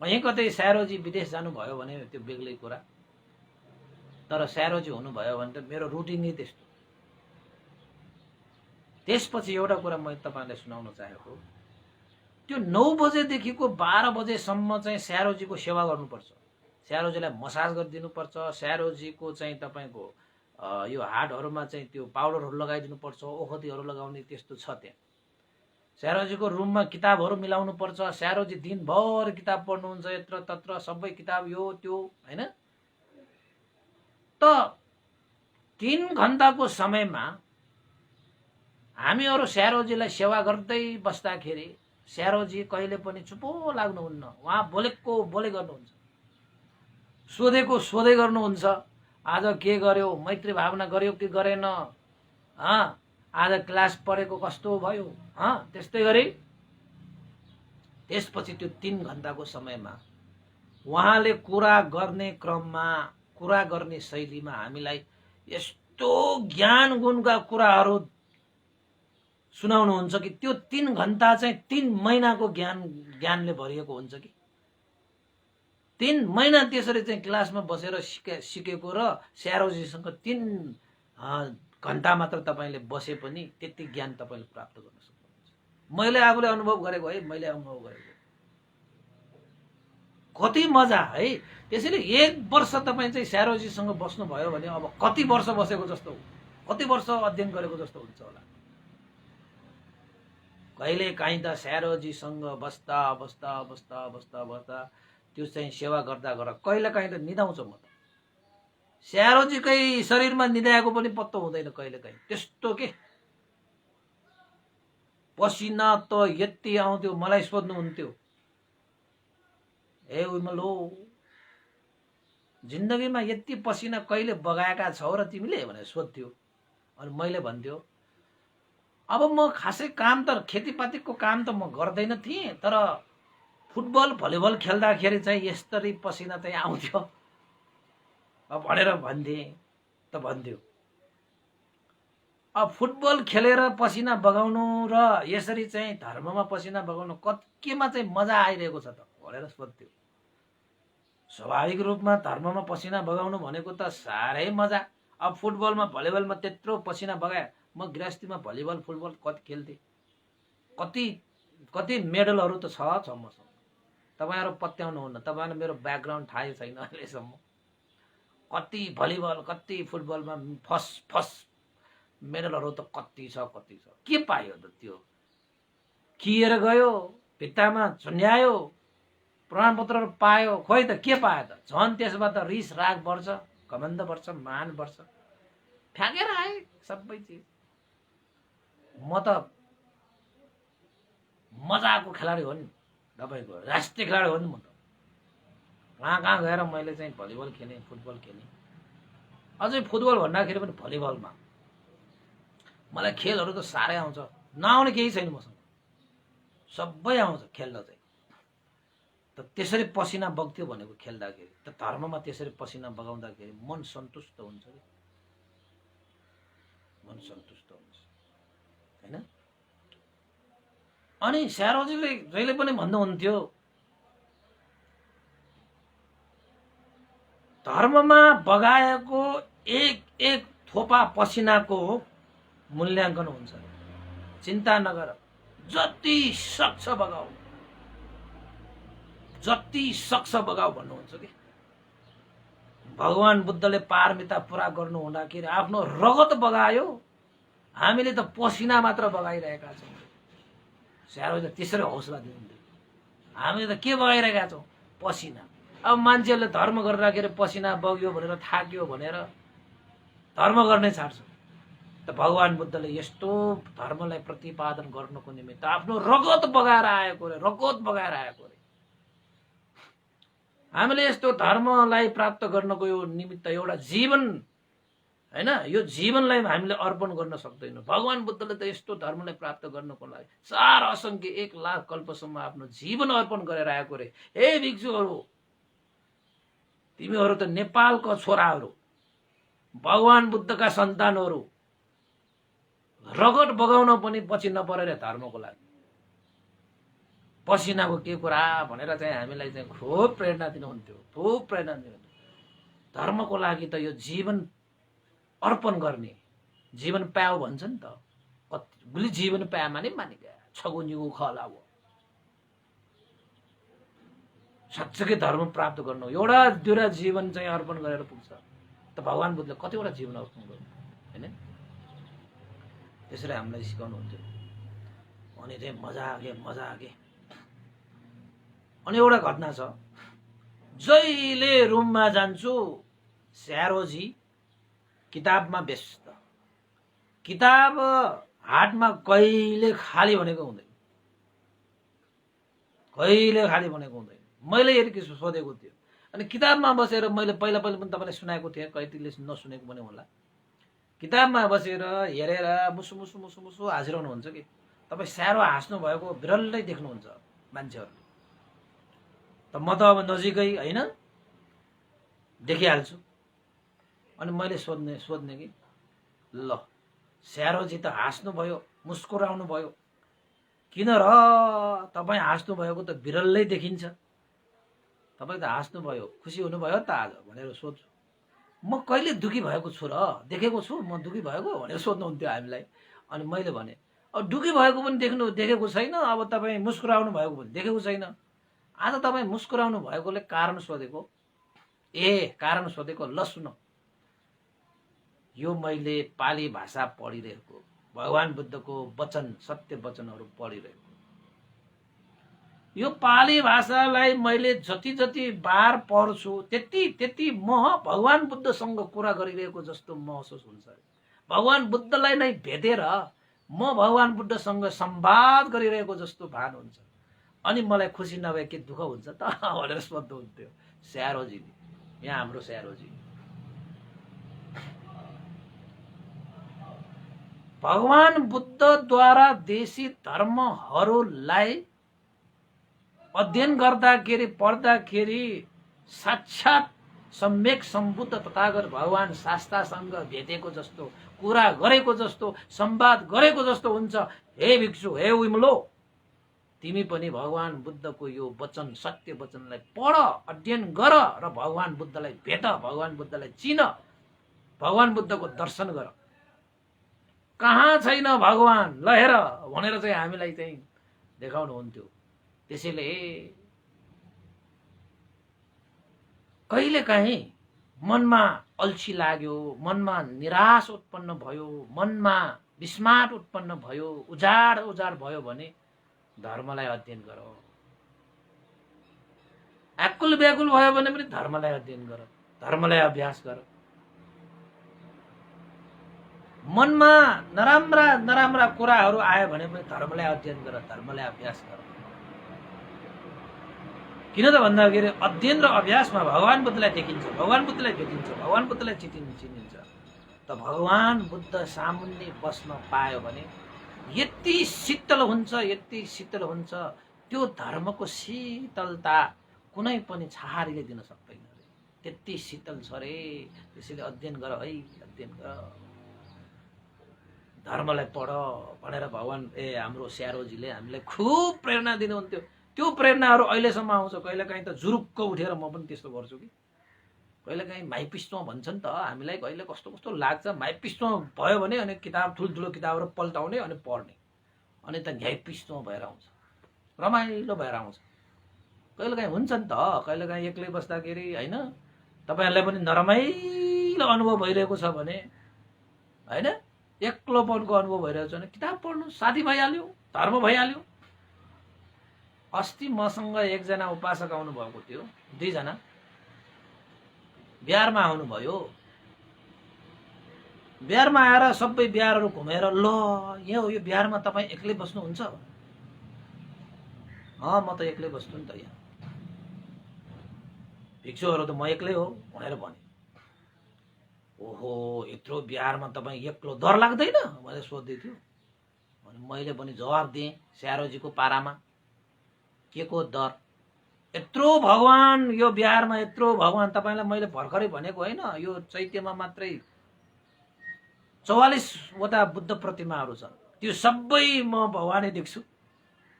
कहीँ कतै स्यारोजी विदेश जानुभयो भने त्यो बेग्लै कुरा, तर स्यारोजी हुनुभयो भने त मेरो रुटिन नै त्यस्तो। त्यसपछि एउटा कुरा म तपाईहरुलाई सुनाउन चाहेको, त्यो 9 बजेदेखिको 12 बजेसम्म चाहिँ स्यारोजीको सेवा गर्नुपर्छ। स्यारोजीलाई मसाज गरिदिनुपर्छ। स्यारोजीको चाहिँ तपाईको यो हाडहरुमा चाहिँ त्यो पाउडरहरु लगाइदिनु पर्छ, ओखतीहरु लगाउने त्यस्तो छ त्यहाँ। स्यारोजीको रुममा किताबहरु मिलाउनु पर्छ। स्यारोजी दिनभर किताब पढ्नुहुन्छ, यत्र तत्र सबै किताब यो त्यो, हैन। त 3 घण्टाको समयमा हामीहरु स्यारोजीलाई सेवा गर्दै बस्दाखेरि स्यारोजी कहिले पनि चुपो लाग्नुहुन्न। उहाँ बोलेको बोले गर्नुहुन्छ, सोधेको सोधै गर्नुहुन्छ। आज के गर्यो, मैत्री भावना गर्यो कि गरेन, आज क्लास पढेको कस्तो भयो, त्यस्तै गरी त्यसपछि त्यो 3 घण्टाको समयमा उहाँले कुरा गर्ने क्रममा कुरा गर्ने शैलीमा हामीलाई यस्तो ज्ञान गुणका कुराहरू सुनाउनुहुन्छ कि त्यो 3 घण्टा चाहिँ 3 महिनाको ज्ञानले भरिएको हुन्छ कि 3 महिना त्यसरी चाहिँ क्लासमा बसेर सिकेको र स्यारोजीसँग 3 घण्टा मात्र तपाईले बसे पनि त्यति ज्ञान तपाईले प्राप्त गर्न सक्नुहुन्छ। मैले आफूले अनुभव गरेको है, मैले अनुभव गरेको कति मजा है। त्यसैले 1 वर्ष तपाईँ चाहिँ स्यारोजीसँग बस्नुभयो भने अब कति वर्ष बसेको जस्तो हो, कति वर्ष अध्ययन गरेको जस्तो हुन्छ होला। कहिले काहीँ त स्यारोजीसँग बस्दा बस्दा बस्दा बस्दा बस्दा त्यो चाहिँ सेवा गर्दा गर्दा कहिले काहीँ त निदाउँछ। म त स्यारोजीकै शरीरमा निदाएको पनि पत्तो हुँदैन कहिले काहीँ। त्यस्तो के पसिना त यति आउँथ्यो, मलाई सोध्नुहुन्थ्यो, ए उमलो जिन्दगीमा यति पसिना कहिले बगाएका छौ र तिमीले भनेर सोध्थ्यो। अनि मैले भन्थ्यो अब म खासै काम त खेतीपातीको काम त म गर्दैन थिएँ, तर फुटबल भलिबल खेल्दाखेरि चाहिँ यसरी पसिना चाहिँ आउँथ्यो भनेर भन्थ्यो। अब फुटबल खेलेर पसिना बगाउनु र यसरी चाहिँ धर्ममा पसिना बगाउनु केमा चाहिँ मजा आइरहेको छ त भनेर सोध्थ्यो। स्वाभाविक रूपमा धर्ममा पसिना बगाउनु भनेको त साह्रै मजा। अब फुटबलमा भलिबलमा त्यत्रो पसिना बगाए, म गृहस्थीमा भलिबल फुटबल कति खेल्थेँ, कति मेडलहरू त छ मसँग। तपाईहरु पत्याउनुहुन्न, तपाईहरुलाई मेरो ब्याकग्राउन्ड थाहै छैन अहिलेसम्म। कति भलिबल कति फुटबलमा फर्स्ट मेडलहरू त कति छ। के पायो त त्यो? किएर गयो, भित्तामा झुन्ड्यायो, प्रमाणपत्रहरू पायो, खोइ त के पायो त? झन् त्यसबाट रिस राग बढ्छ, घमण्ड बढ्छ, मान बढ्छ, फ्याँकेर आए सबै चिज। म त मजाको खेलाडी हो नि, तपाईको राष्ट्रिय खेलाडी हो नि म त। कहाँ गएर मैले चाहिँ भलिबल खेलेँ, फुटबल खेलेँ। अझै फुटबल भन्दाखेरि पनि भलिबलमा मलाई खेलहरू त साह्रै आउँछ, नआउने केही छैन मसँग, सबै आउँछ खेल्न चाहिँ। त त्यसरी पसिना बग्थ्यो भनेको खेल्दाखेरि, त धर्ममा त्यसरी पसिना बगाउँदाखेरि मन सन्तुष्ट हुन्छ कि, मन सन्तुष्ट हुन्छ हैन। अनि स्यारोजीले जहिले पनि भन्नुहुन्थ्यो धर्ममा बगाएको एक थोपा पसिनाको मूल्याङ्कन हुन्छ। चिन्ता नगर, जति सक्छ बगाऊ, जति सक्छ बगाऊ भन्नुहुन्छ कि। भगवान बुद्धले पारमिता पूरा गर्नु हुँदाखेरि आफ्नो रगत बगायो, हामीले त पसिना मात्र बगाइरहेका छौँ। स्यारोजीले त्यसरी हौसला दिनुहुन्थ्यो, हामीले त के बगाइरहेका छौँ? पसिना। अब मान्छेहरूले धर्म गर्दाखेरि पसिना बग्यो भनेर थाक्यो भनेर धर्म गर्नै छाड्छ। त भगवान बुद्धले यस्तो धर्मलाई प्रतिपादन गर्नको निमित्त आफ्नो रगत बगाएर आएको रे, रगत बगाएर आएको रे। हामीले यस्तो धर्मलाई प्राप्त गर्नको यो निमित्त एउटा जीवन हैन, यो जीवनलाई हामीले अर्पण गर्न सक्दैनौँ। भगवान बुद्धले त यस्तो धर्मलाई प्राप्त गर्नको लागि 4 असंख्य 1 लाख कल्पसम्म आफ्नो जीवन अर्पण गरेर आएको रे। हे भिक्षुहरू, तिमीहरू त नेपालको छोराहरू, भगवान बुद्धका सन्तानहरू, रगत बगाउन पनि पछि नपरेर धर्मको लागि। पसिनाको के कुरा भनेर चाहिँ हामीलाई चाहिँ खूब प्रेरणा दिनुहुन्थ्यो, खूब प्रेरणा दिनुहुन्थ्यो। धर्मको लागि त यो जीवन अर्पण गर्ने, जीवन पायो भन्छ नि त, कति जीवन पाए माने गया छगुनिको खला हो। साँच्चै धर्म प्राप्त गर्नु एउटा दुईवटा जीवन चाहिँ अर्पण गरेर पुग्छ। त भगवान बुद्धले कतिवटा जीवन अर्पण गर्नु हैन, त्यसरी हामीलाई सिकाउनुहुन्थ्यो। अनि चाहिँ मजा आगे। अनि एउटा घटना छ, जहिले रुममा जान्छु स्यारोजी किताबमा व्यस्त। किताब हाटमा कहिले खाली भनेको हुँदैन, कहिले खाली भनेको हुँदैन। मैले यति सोधेको थियो। अनि किताबमा बसेर मैले पहिला पनि तपाईलाई सुनाएको थिएँ, कतिले नसुनेको पनि होला। किताबमा बसेर हेरेर मुसु मुसु मुसु मुसु हाँसिरहनुहुन्छ कि तपाईँ स्यारो हाँस्नु भएको बिरलै देख्नुहुन्छ मान्छेहरूले। त म त अब नजिकै हैन देखिहाल्छु, अनि मैले सोध्ने कि ल स्यारोजी त हाँस्नुभयो, मुस्कुराउनु भयो, किन र तपाईँ हाँस्नु भएको त बिरलै देखिन्छ, तपाईँ त हाँस्नुभयो, खुसी हुनुभयो त आज भनेर सोध्छु। म कहिले दुखी भएको छु र, देखेको छु म दुखी भएको भनेर सोध्नुहुन्थ्यो हामीलाई। अनि मैले भने अब दुखी भएको पनि देखेको छैन, अब तपाईँ मुस्कुराउनु भएको पनि देखेको छैन। आज तपाईँ मुस्कुराउनु भएकोले कारण सोधेको। कारण सोधेको, ल सुन, यो मैले पाली भाषा पढिरहेको, भगवान बुद्धको वचन, सत्य वचनहरू पढिरहेको, यो पाली भाषालाई मैले जति जति बार पढ्छु त्यति म भगवान बुद्धसँग कुरा गरिरहेको जस्तो महसुस हुन्छ। भगवान बुद्धलाई नै भेटेर म भगवान बुद्धसँग संवाद गरिरहेको जस्तो भान हुन्छ। अनि मलाई खुसी नभए के दुःख हुन्छ त भनेर सोध्नुहुन्थ्यो स्यारोजीले, यहाँ हाम्रो स्यारोजी। भगवान बुद्धद्वारा देशी धर्महरूलाई अध्ययन गर्दाखेरि पढ्दाखेरि साक्षात सम्यक सम्बुद्ध तथागत भगवान शास्त्रासँग भेटेको जस्तो, कुरा गरेको जस्तो, संवाद गरेको जस्तो हुन्छ। हे भिक्षु, हे विमलो, तिमी पनि भगवान बुद्धको यो वचन, सत्य वचनलाई पढ, अध्ययन गर र भगवान बुद्धलाई भेट, भगवान बुद्धलाई चिन, भगवान बुद्धको दर्शन गर। कहाँ छैन भगवान, ल हेर भनेर चाहिँ हामीलाई चाहिँ देखाउनुहुन्थ्यो। त्यसैले कहिलेकाहीँ मनमा अल्छी लाग्यो, मनमा निराश उत्पन्न भयो, मनमा विस्मात उत्पन्न भयो, उजाड भयो भने धर्मलाई अध्ययन गर। आकुल व्याकुल भयो भने पनि धर्मलाई अध्ययन गर, धर्मलाई अभ्यास गर। मनमा नराम्रा कुराहरू आयो भने पनि धर्मलाई अध्ययन गर, धर्मलाई अभ्यास गर। किन त भन्दाखेरि अध्ययन र अभ्यासमा भगवान बुद्धलाई देखिन्छ, भगवान बुद्धलाई भेटिन्छ, भगवान बुद्धलाई चिनिन्छ। त भगवान बुद्ध सामुन्ने बस्न पायो भने यति शीतल हुन्छ, यति शीतल हुन्छ, त्यो धर्मको शीतलता कुनै पनि छहारीले दिन सक्दैन। त्यति शीतल छ रे। त्यसैले अध्ययन गर है, अध्ययन गर, धर्मलाई पढ भनेर भगवान हाम्रो स्यारोजीले हामीलाई खुब प्रेरणा दिनुहुन्थ्यो। त्यो प्रेरणाहरू अहिलेसम्म आउँछ। कहिलेकाहीँ त जुरुक्क उठेर म पनि त्यस्तो गर्छु कि कहिलेकाहीँ माइपिस्टो भन्छ नि त हामीलाई, कहिले कस्तो कस्तो लाग्छ। माइपिस्टो भयो भने अनि किताब, ठुल्ठुलो किताबहरू पल्टाउने अनि पढ्ने, अनि त घ्याइपिस्टो भएर आउँछ, रमाइलो भएर आउँछ। कहिलेकाहीँ हुन्छ नि त, कहिलेकाहीँ एक्लै बस्दाखेरि होइन, तपाईँहरूलाई पनि नरमाइलो अनुभव भइरहेको छ भने, होइन, एक्लोपनको अनुभव भइरहेको छ भने किताब पढ्नु, साथी भइहाल्यो, धर्म भइहाल्यो। अस्ति मसँग एकजना उपासक आउनुभएको थियो, 2 जना बिहारमा आउनुभयो। बिहारमा आएर सबै बिहारहरू घुमेर, ल यो बिहारमा तपाईँ एक्लै बस्नुहुन्छ? म त एक्लै बस्छु नि त यहाँ, भिक्षुहरू त म एक्लै हो भनेर भने। ओहो, यत्रो बिहारमा तपाईँ एक्लो डर लाग्दैन भनेर सोध्दै थियो। अनि मैले पनि जवाब दिएँ स्यारोजीको पारामा, के को डर? यत्रो भगवान यो बिहारमा, यत्रो भगवान। तपाईँलाई मैले भर्खरै भनेको होइन, यो चैत्यमा मात्रै 44वटा बुद्ध प्रतिमाहरू छन्। त्यो सबै म भगवानै देख्छु,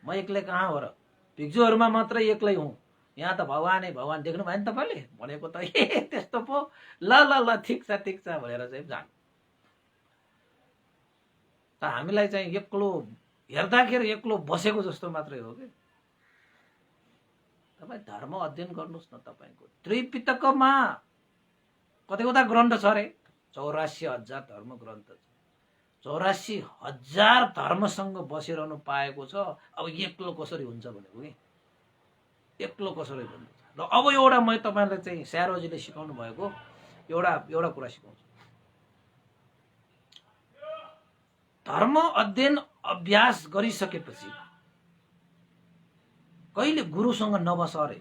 म एक्लै कहाँ हो र? भिक्षुहरूमा मात्रै एक्लै हुँ, यहाँ त भगवानै भगवान। देख्नु भयो नि तपाईँले भनेको त, त्यस्तो पो, ल ठिक छ भनेर चाहिँ जानु। त हामीलाई चाहिँ एक्लो हेर्दाखेरि एक्लो बसेको जस्तो मात्रै हो कि। तपाईँ धर्म अध्ययन गर्नुहोस् न। तपाईँको त्रिपिटकमा कतिवटा ग्रन्थ छ अरे? 84,000 धर्म ग्रन्थ छ। 84,000 धर्मसँग बसिरहनु पाएको छ। अब एक्लो कसरी हुन्छ भनेको कि, एक्लो कसरी हुन्छ। र अब एउटा मैले तपाईँलाई चाहिँ स्यारोजीले सिकाउनु भएको एउटा कुरा सिकाउँछु। धर्म अध्ययन अभ्यास गरिसकेपछि कहिले गुरुसँग नबस अरे,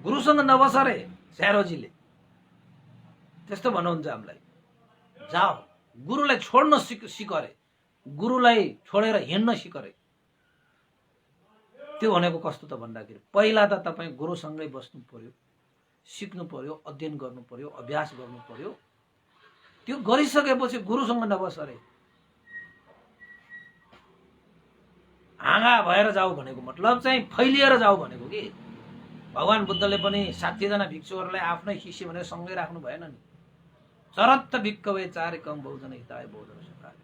गुरुसँग नबस अरे। स्यारोजीले त्यस्तो भन्नुहुन्छ हामीलाई। जाऊ, गुरुलाई छोड्न सिक अरे, गुरुलाई छोडेर हिँड्न सिक अरे। त्यो भनेको कस्तो त भन्दाखेरि, पहिला त तपाईँ गुरुसँगै बस्नु पर्यो, सिक्नु पर्यो, अध्ययन गर्नु पर्यो, अभ्यास गर्नु पर्यो। त्यो गरिसकेपछि गुरुसँग नबस अरे। हाँगा भएर जाऊ भनेको मतलब चाहिँ फैलिएर जाऊ भनेको कि। भगवान बुद्धले पनि 60 जना भिक्षुहरूलाई आफ्नै शिष्य भनेर सँगै राख्नु भएन नि। चरत्त भिक्कवे चारिकम बहुजन हिताय बहुजन सुखाय।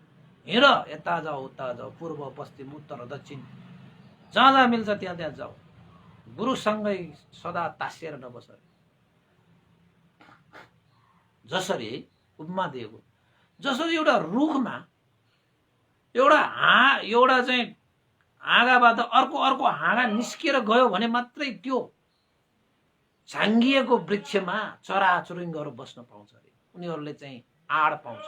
हिँड, यता जाऊ उता जाऊ, पूर्व पश्चिम उत्तर दक्षिण जहाँ जहाँ मिल्छ त्यहाँ त्यहाँ जाऊ, गुरुसँगै सदा तासिएर नबस अरे। जसरी उपमा दिएको, जसरी एउटा रुखमा एउटा चाहिँ हाँगाबाट अर्को हाँगा निस्किएर गयो भने मात्रै त्यो झाङ्गिएको वृक्षमा चराचुरुङ्गहरू बस्न पाउँछ अरे। उनीहरूले चाहिँ आड पाउँछ।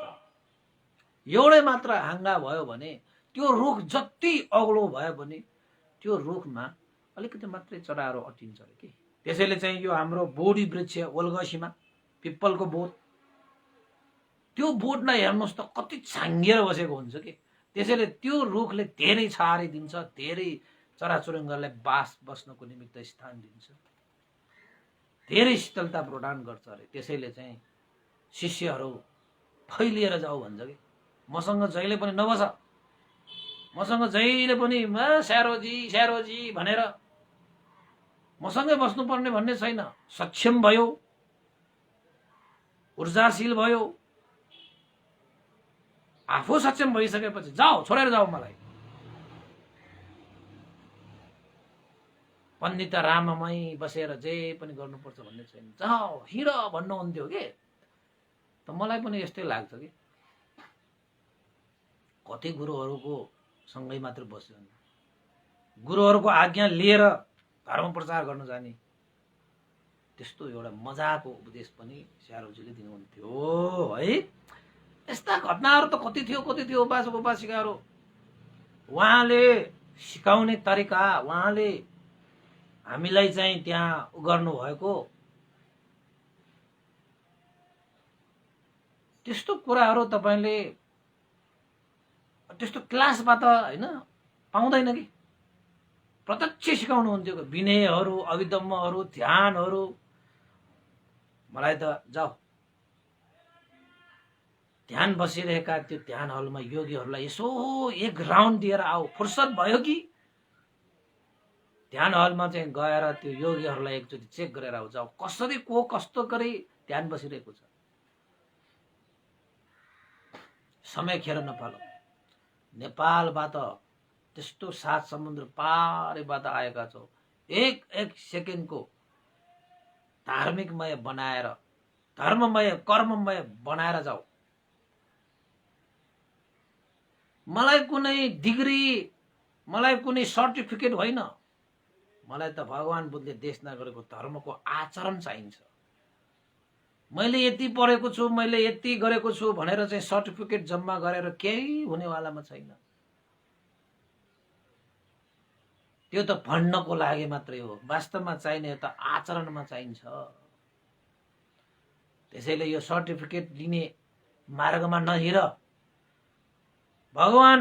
एउटै मात्र हाँगा भयो भने त्यो रुख जति अग्लो भयो भने त्यो रुखमा अलिकति मात्रै चराहरू अटिन्छ अरे कि। त्यसैले चाहिँ यो हाम्रो बोडी वृक्ष ओल्गसीमा पिप्पलको बोट, त्यो बोटलाई हेर्नुहोस् त कति छाङ्गिएर बसेको हुन्छ कि। त्यसैले त्यो रुखले धेरै छाहारी दिन्छ, धेरै चराचुरुङ्गहरूलाई बस्नको निमित्त स्थान दिन्छ, धेरै शीतलता प्रदान गर्छ अरे। त्यसैले चाहिँ शिष्यहरू फैलिएर जाऊ भन्छ कि। मसँग जहिले पनि नबस, मसँग जहिले पनि स्यारोजी स्यारोजी भनेर मसँगै बस्नुपर्ने भन्ने छैन। सक्षम भयो, ऊर्जाशील भयो, आफू सक्षम भइसकेपछि जाऊ, छोडेर जाऊ मलाई। पण्डित राममै बसेर जे पनि गर्नुपर्छ भन्ने छैन। जाऊ, हिँड भन्नुहुन्थ्यो कि। त मलाई पनि यस्तै लाग्छ कि कति गुरुहरूको सँगै मात्र बस्यो, गुरुहरूको आज्ञा लिएर धर्म प्रचार गर्न जाने, त्यस्तो एउटा मजाको उपदेश पनि स्यारोजीले दिनुहुन्थ्यो है। यस्ता घटनाहरू त कति थियो उपासक उपासिकाहरू। उहाँले सिकाउने तरिका, उहाँले हामीलाई चाहिँ त्यहाँ गर्नु भएको त्यस्तो कुराहरू तपाईले त्यस्तो क्लासबाट हैन पाउँदैन कि। प्रत्यक्ष सिकाउनुहुन्थ्यो विनयहरू, अभिदम्महरू, ध्यानहरू। मलाई त जाऊ, ध्यान बसिरहेका त्यो ध्यान हलमा योगीहरूलाई यसो एक राउन्ड दिएर आऊ। फुर्सद भयो कि ध्यान हलमा चाहिँ गएर त्यो योगीहरूलाई एकचोटि चेक गरेर आऊ। जाऊ, कसरी को कस्तो गरी ध्यान बसिरहेको छ। समय खेर नफाल। नेपालबाट त्यस्तो 7 समुद्र पारैबाट आएका छौ। एक सेकेन्डको धार्मिकमय बनाएर, धर्ममय कर्ममय बनाएर जाऊ। मलाई कुनै डिग्री, मलाई कुनै सर्टिफिकेट होइन। मलाई त भगवान बुद्धले देशना गरेको धर्मको आचरण चाहिन्छ। मैले यति पढेको छु, मैले यति गरेको छु भनेर चाहिँ सर्टिफिकेट जम्मा गरेर केही हुनेवालामा छैन। त्यो त भण्डको लागि मात्रै हो। वास्तवमा चाहिने त आचरणमा चाहिन्छ। त्यसैले यो सर्टिफिकेट लिने मार्गमा नहिर। भगवान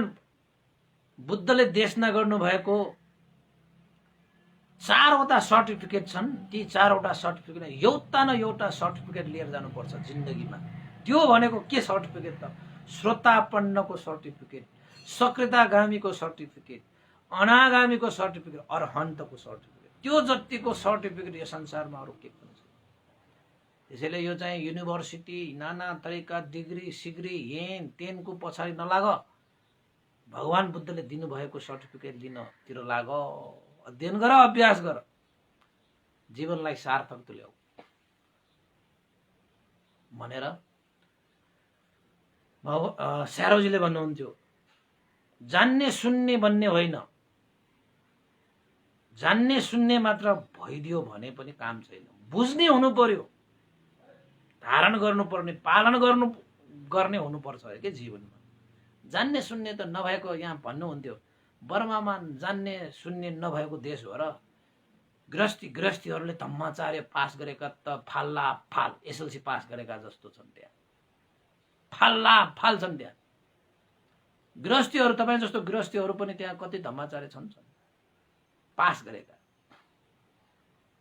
बुद्धले देशना गर्नु भएको 4वटा सर्टिफिकेट छन्। ती 4वटा सर्टिफिकेट एउटा न एउटा सर्टिफिकेट लिएर जानुपर्छ जिन्दगीमा। त्यो भनेको के सर्टिफिकेट त? श्रोतापन्नको सर्टिफिकेट, सकृतागामीको सर्टिफिकेट, अनागामीको सर्टिफिकेट, अरहन्तको सर्टिफिकेट। त्यो जतिको सर्टिफिकेट यो संसारमा अरु के पनि छैन। त्यसैले यो चाहिँ युनिभर्सिटी, नाना तरिका डिग्री सिग्री हेन तेनको पछाडि नलाग। भगवान बुद्धले दिनुभएको सर्टिफिकेट लिनतिर लाग। अध्ययन गर, अभ्यास गर, जीवनलाई सार्थक तुल्याऊ भनेर स्यारोजीले भन्नुहुन्थ्यो। जान्ने सुन्ने भन्ने होइन, जान्ने सुन्ने मात्र भइदियो भने पनि काम छैन। बुझ्ने हुनु पर्यो, धारण गर्नुपर्ने, पालन गर्ने हुनुपर्छ के जीवनमा। जान्ने सुन्ने त नभएको यहाँ भन्नुहुन्थ्यो। बर्मामा जान्ने सुन्ने नभएको देश हो र गृहस्थीहरूले धम्माचार्य पास गरेका त फाल्ला फाल एसएलसी पास गरेका जस्तो छन्। त्यहाँ फाल्ला फाल छन्। त्यहाँ गृहस्थीहरू, तपाईँ जस्तो गृहस्थीहरू पनि त्यहाँ कति धम्माचार्य छन् पास गरेका।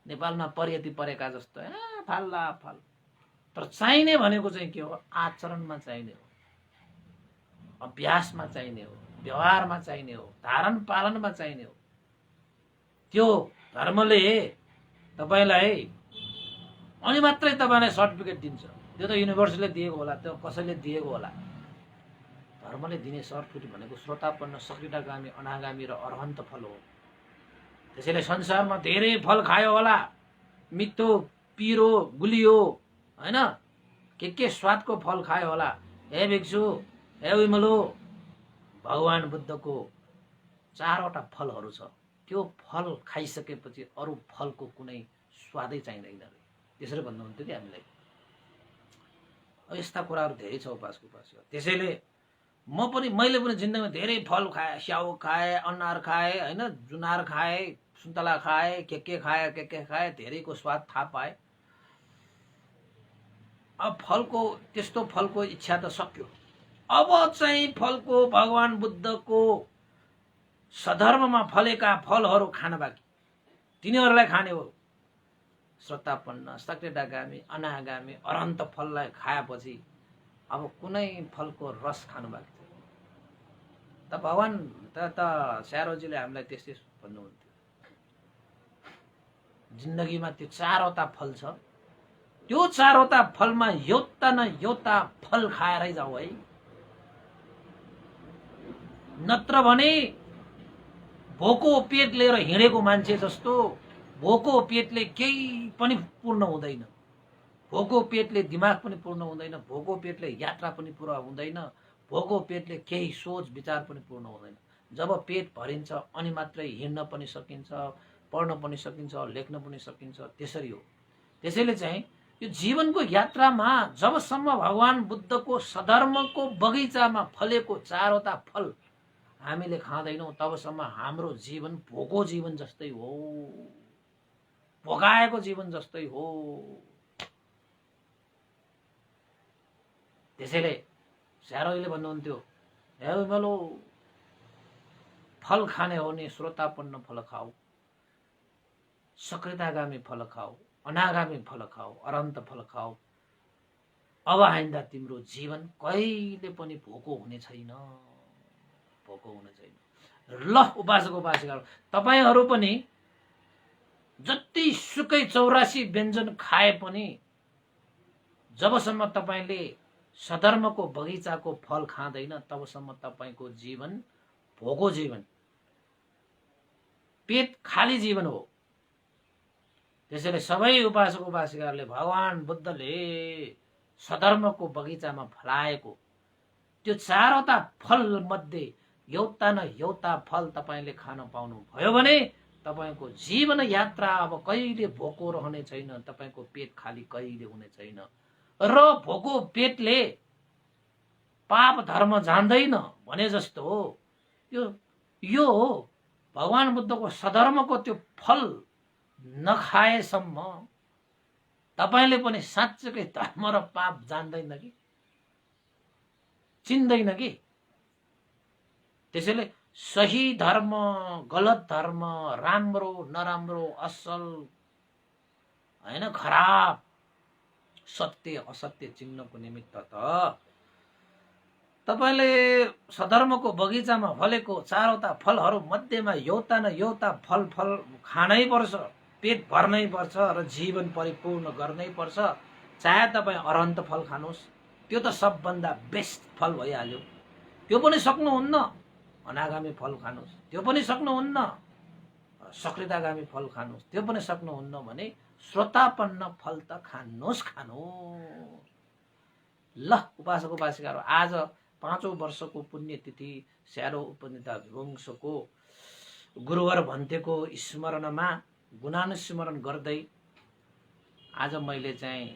नेपालमा परियति परेका जस्तो फाल्ला फाल। तर चाहिने भनेको चाहिँ के हो? आचरणमा चाहिने हो, अभ्यासमा चाहिने हो, व्यवहारमा चाहिने हो, धारण पालनमा चाहिने हो। त्यो धर्मले तपाईलाई अनि मात्रै तपाईलाई सर्टिफिकेट दिन्छ। त्यो त युनिभर्सले दिएको होला, त्यो कसैले दिएको होला। धर्मले दिने सर्टिफिकेट भनेको श्रोतापन्न, सकृतागामी, अनागामी र अरहन्त फल हो। त्यसैले संसारमा धेरै फल खायो होला, मिठो, पिरो, गुलियो, हैन, के स्वादको फल खायो होला। हे भिक्षु, हे विमलो, भगवान बुद्धको 4वटा फलहरू छ। त्यो फल खाइसकेपछि अरू फलको कुनै स्वादै चाहिँदैन। त्यसरी भन्नुहुन्थ्यो कि हामीलाई। यस्ता कुराहरू धेरै छ उपासक उपासिका। त्यसैले मैले पनि जिन्दगीमा धेरै फल खाएँ, स्याउ खाएँ, अनार खाएँ, हैन, जुनार खाएँ, सुन्तला खाएँ, के खाएँ, धेरैको स्वाद थाहा पाएँ। अब फलको त्यस्तो फलको इच्छा त सक्यो। अब चाहिँ फलको भगवान बुद्धको सधर्ममा फलेका फलहरू खान बाँकी। तिनीहरूलाई खाने हो। श्रद्धापन्न, सकृतागामी, अनागामी, अरहन्त फललाई खाएपछि अब कुनै फलको रस खानु बाँकी छ। त भगवान त स्यारोजीले हामीलाई त्यस्तै भन्नुहुन्थ्यो। जिन्दगीमा त्यो 4वटा फल छ। त्यो 4वटा फलमा एउटा न एउटा फल खाएरै जाऊ है। नत्र भने भोको पेट लिएर हिँडेको मान्छे जस्तो भोको पेटले केही पनि पूर्ण हुँदैन। भोको पेटले दिमाग पनि पूर्ण हुँदैन, भोको पेटले यात्रा पनि पूरा हुँदैन, भोको पेटले केही सोच विचार पनि पूर्ण हुँदैन। जब पेट भरिन्छ अनि मात्रै हिँड्न पनि सकिन्छ, पढ्न पनि सकिन्छ, लेख्न पनि सकिन्छ। त्यसरी हो। त्यसैले चाहिँ यो जीवनको यात्रामा जबसम्म भगवान बुद्धको सधर्मको बगैँचामा फलेको 4वटा फल हामीले खाँदैनौँ तबसम्म हाम्रो जीवन भोको जीवन जस्तै हो, भोगाएको जीवन जस्तै हो। त्यसैले स्यारोजीले भन्नुहुन्थ्यो, हे विमलो, फल खाने हो नि श्रोतापन्न फल खाऊ, सकृतागामी फल खाऊ, अनागामी फल खाऊ, अरहन्त फल खाऊ। अब आइन्दा तिम्रो जीवन कहिले पनि भोको हुने छैन, भोको हुने छैन। ल उपासक उपासिकाहरू, तपाईहरू पनि जति सुकै 84 व्यञ्जन खाए पनि जबसम्म तपाईले सधर्मको बगैँचाको फल खाँदैन तबसम्म तपाईको जीवन भोको जीवन, पेट खाली जीवन हो। त्यसैले सबै उपासक उपासिकाहरूले भगवान बुद्धले सधर्मको बगैँचामा फलाएको त्यो 4वटा फल मध्ये एउटा न एउटा फल तपाईले खान पाउनु भयो भने तपाईको जीवन यात्रा अब कहिले भोको रहने छैन, तपाईको पेट खाली कहिले हुने छैन। र भोको पेटले पाप धर्म जान्दैन भने जस्तो हो। यो भगवान बुद्धको सधर्मको त्यो फल नखाएसम्म तपाईले पनि साँच्चै धर्म र पाप जान्दैन कि चिन्दैन कि। त्यसैले सही धर्म, गलत धर्म, राम्रो नराम्रो, असल हैन, खराब, सत्य असत्य चिन्नको निमित्त त तपाईले सधर्मको बगैँचामा फलेको 4वटा फलहरू मध्येमा एउटा न एउटा फल खानै पर्छ, पेट भर्नै पर्छ र जीवन परिपूर्ण गर्नै पर्छ। चाहे तपाई अरहन्त फल खानुहोस्, त्यो त सबभन्दा बेस्ट फल भइहाल्यो। त्यो पनि सक्नुहुन्न, अनागामी फल खानुहोस्, त्यो पनि सक्नुहुन्न, सकृतागामी फल खानुहोस्, त्यो पनि सक्नुहुन्न भने श्रोतापन्न फल त खानुहोस्। ल उपासक उपासिकाहरू, आज 5औं वर्षको पुण्यतिथि स्यारो उपनिषद विवंशको गुरुवर भन्तेको स्मरणमा गुणानुस्मरण गर्दै आज मैले चाहिँ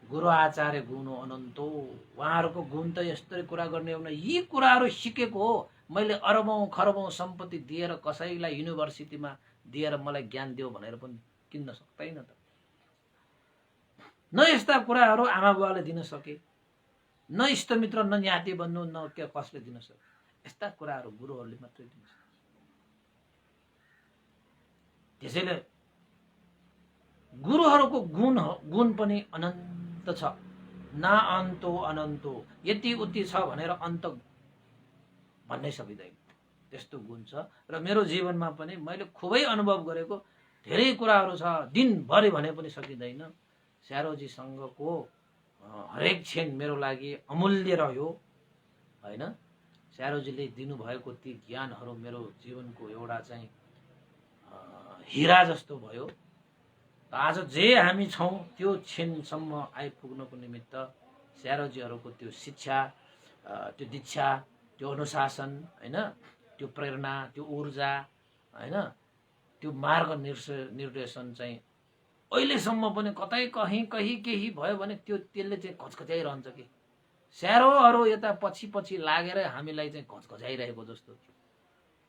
गुरु आचार्य गुण अनन्तो, उहाँहरूको गुण त यस्तै कुरा गर्ने हो। यी कुराहरू सिकेको हो। मैले अरबौं खरबौं सम्पत्ति दिएर कसैलाई युनिभर्सिटीमा दिएर मलाई ज्ञान दियो भनेर पनि किन्न सक्दैन त। न यस्ता कुराहरू आमा बुवाले दिन सके, न इष्टमित्र, न ज्ञाति बन्धु, न के कसले दिन सक्छ। यस्ता कुराहरू गुरुहरूले मात्रै दिन सक्छ। त्यसैले गुरुहरूको गुण पनि अनन्त अनन्त छ, ना अन्तो अनन्तो, यति उति छ भनेर अन्त भन्नै सकिँदैन, त्यस्तो गुण छ। र मेरो जीवनमा पनि मैले खुबै अनुभव गरेको धेरै कुराहरू छ, दिनभरि भने पनि सकिँदैन। स्यारोजीसँगको हरेक क्षण मेरो लागि अमूल्य रह्यो होइन। स्यारोजीले दिनुभएको ती ज्ञानहरू मेरो जीवनको एउटा चाहिँ हिरा जस्तो भयो। आज जे हामी छौँ त्यो क्षणसम्म आइपुग्नको निमित्त स्यारोजीहरूको त्यो शिक्षा, त्यो दीक्षा, त्यो अनुशासन होइन, त्यो प्रेरणा, त्यो ऊर्जा होइन, त्यो मार्ग निर्देशन चाहिँ अहिलेसम्म पनि कतै कहीँ केही भयो भने त्यसले चाहिँ घचघचाइरहन्छ कि स्यारोहरू यता पछि पछि लागेर हामीलाई चाहिँ घचघचाइरहेको जस्तो,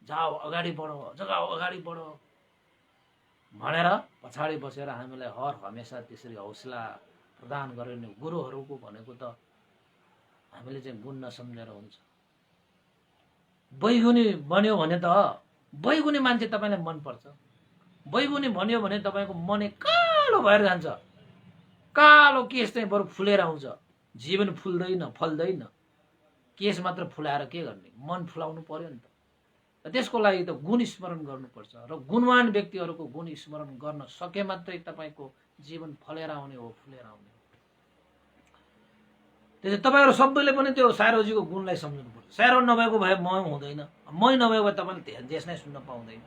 जाऊ अगाडि बढो, जगाऊ अगाडि बढो भनेर पछाडि बसेर हामीलाई हर हमेसा त्यसरी हौसला प्रदान गर्ने गुरुहरूको भनेको त हामीले चाहिँ गुण नसम्झेर हुन्छ। बैगुनी बन्यो भने त बैगुनी मान्छे तपाईँलाई मनपर्छ, बैगुनी बन्यो भने तपाईँको मन कालो भएर जान्छ, कालो केस चाहिँ बरु फुलेर आउँछ। जीवन फुल्दैन फल्दैन, केस मात्र फुलाएर के गर्ने, मन फुलाउनु पर्यो नि त। त्यसको लागि त गुण स्मरण गर्नुपर्छ र गुणवान व्यक्तिहरूको गुण स्मरण गर्न सके मात्रै तपाईँको जीवन फलेर आउने हो, फुलेर आउने हो। त्यसै तपाईँहरू सबैले पनि त्यो स्यारोजीको गुणलाई सम्झनुपर्छ। स्यारो नभएको भए म हुँदैन, मै नभएको भए तपाईँले देश नै सुन्न पाउँदैन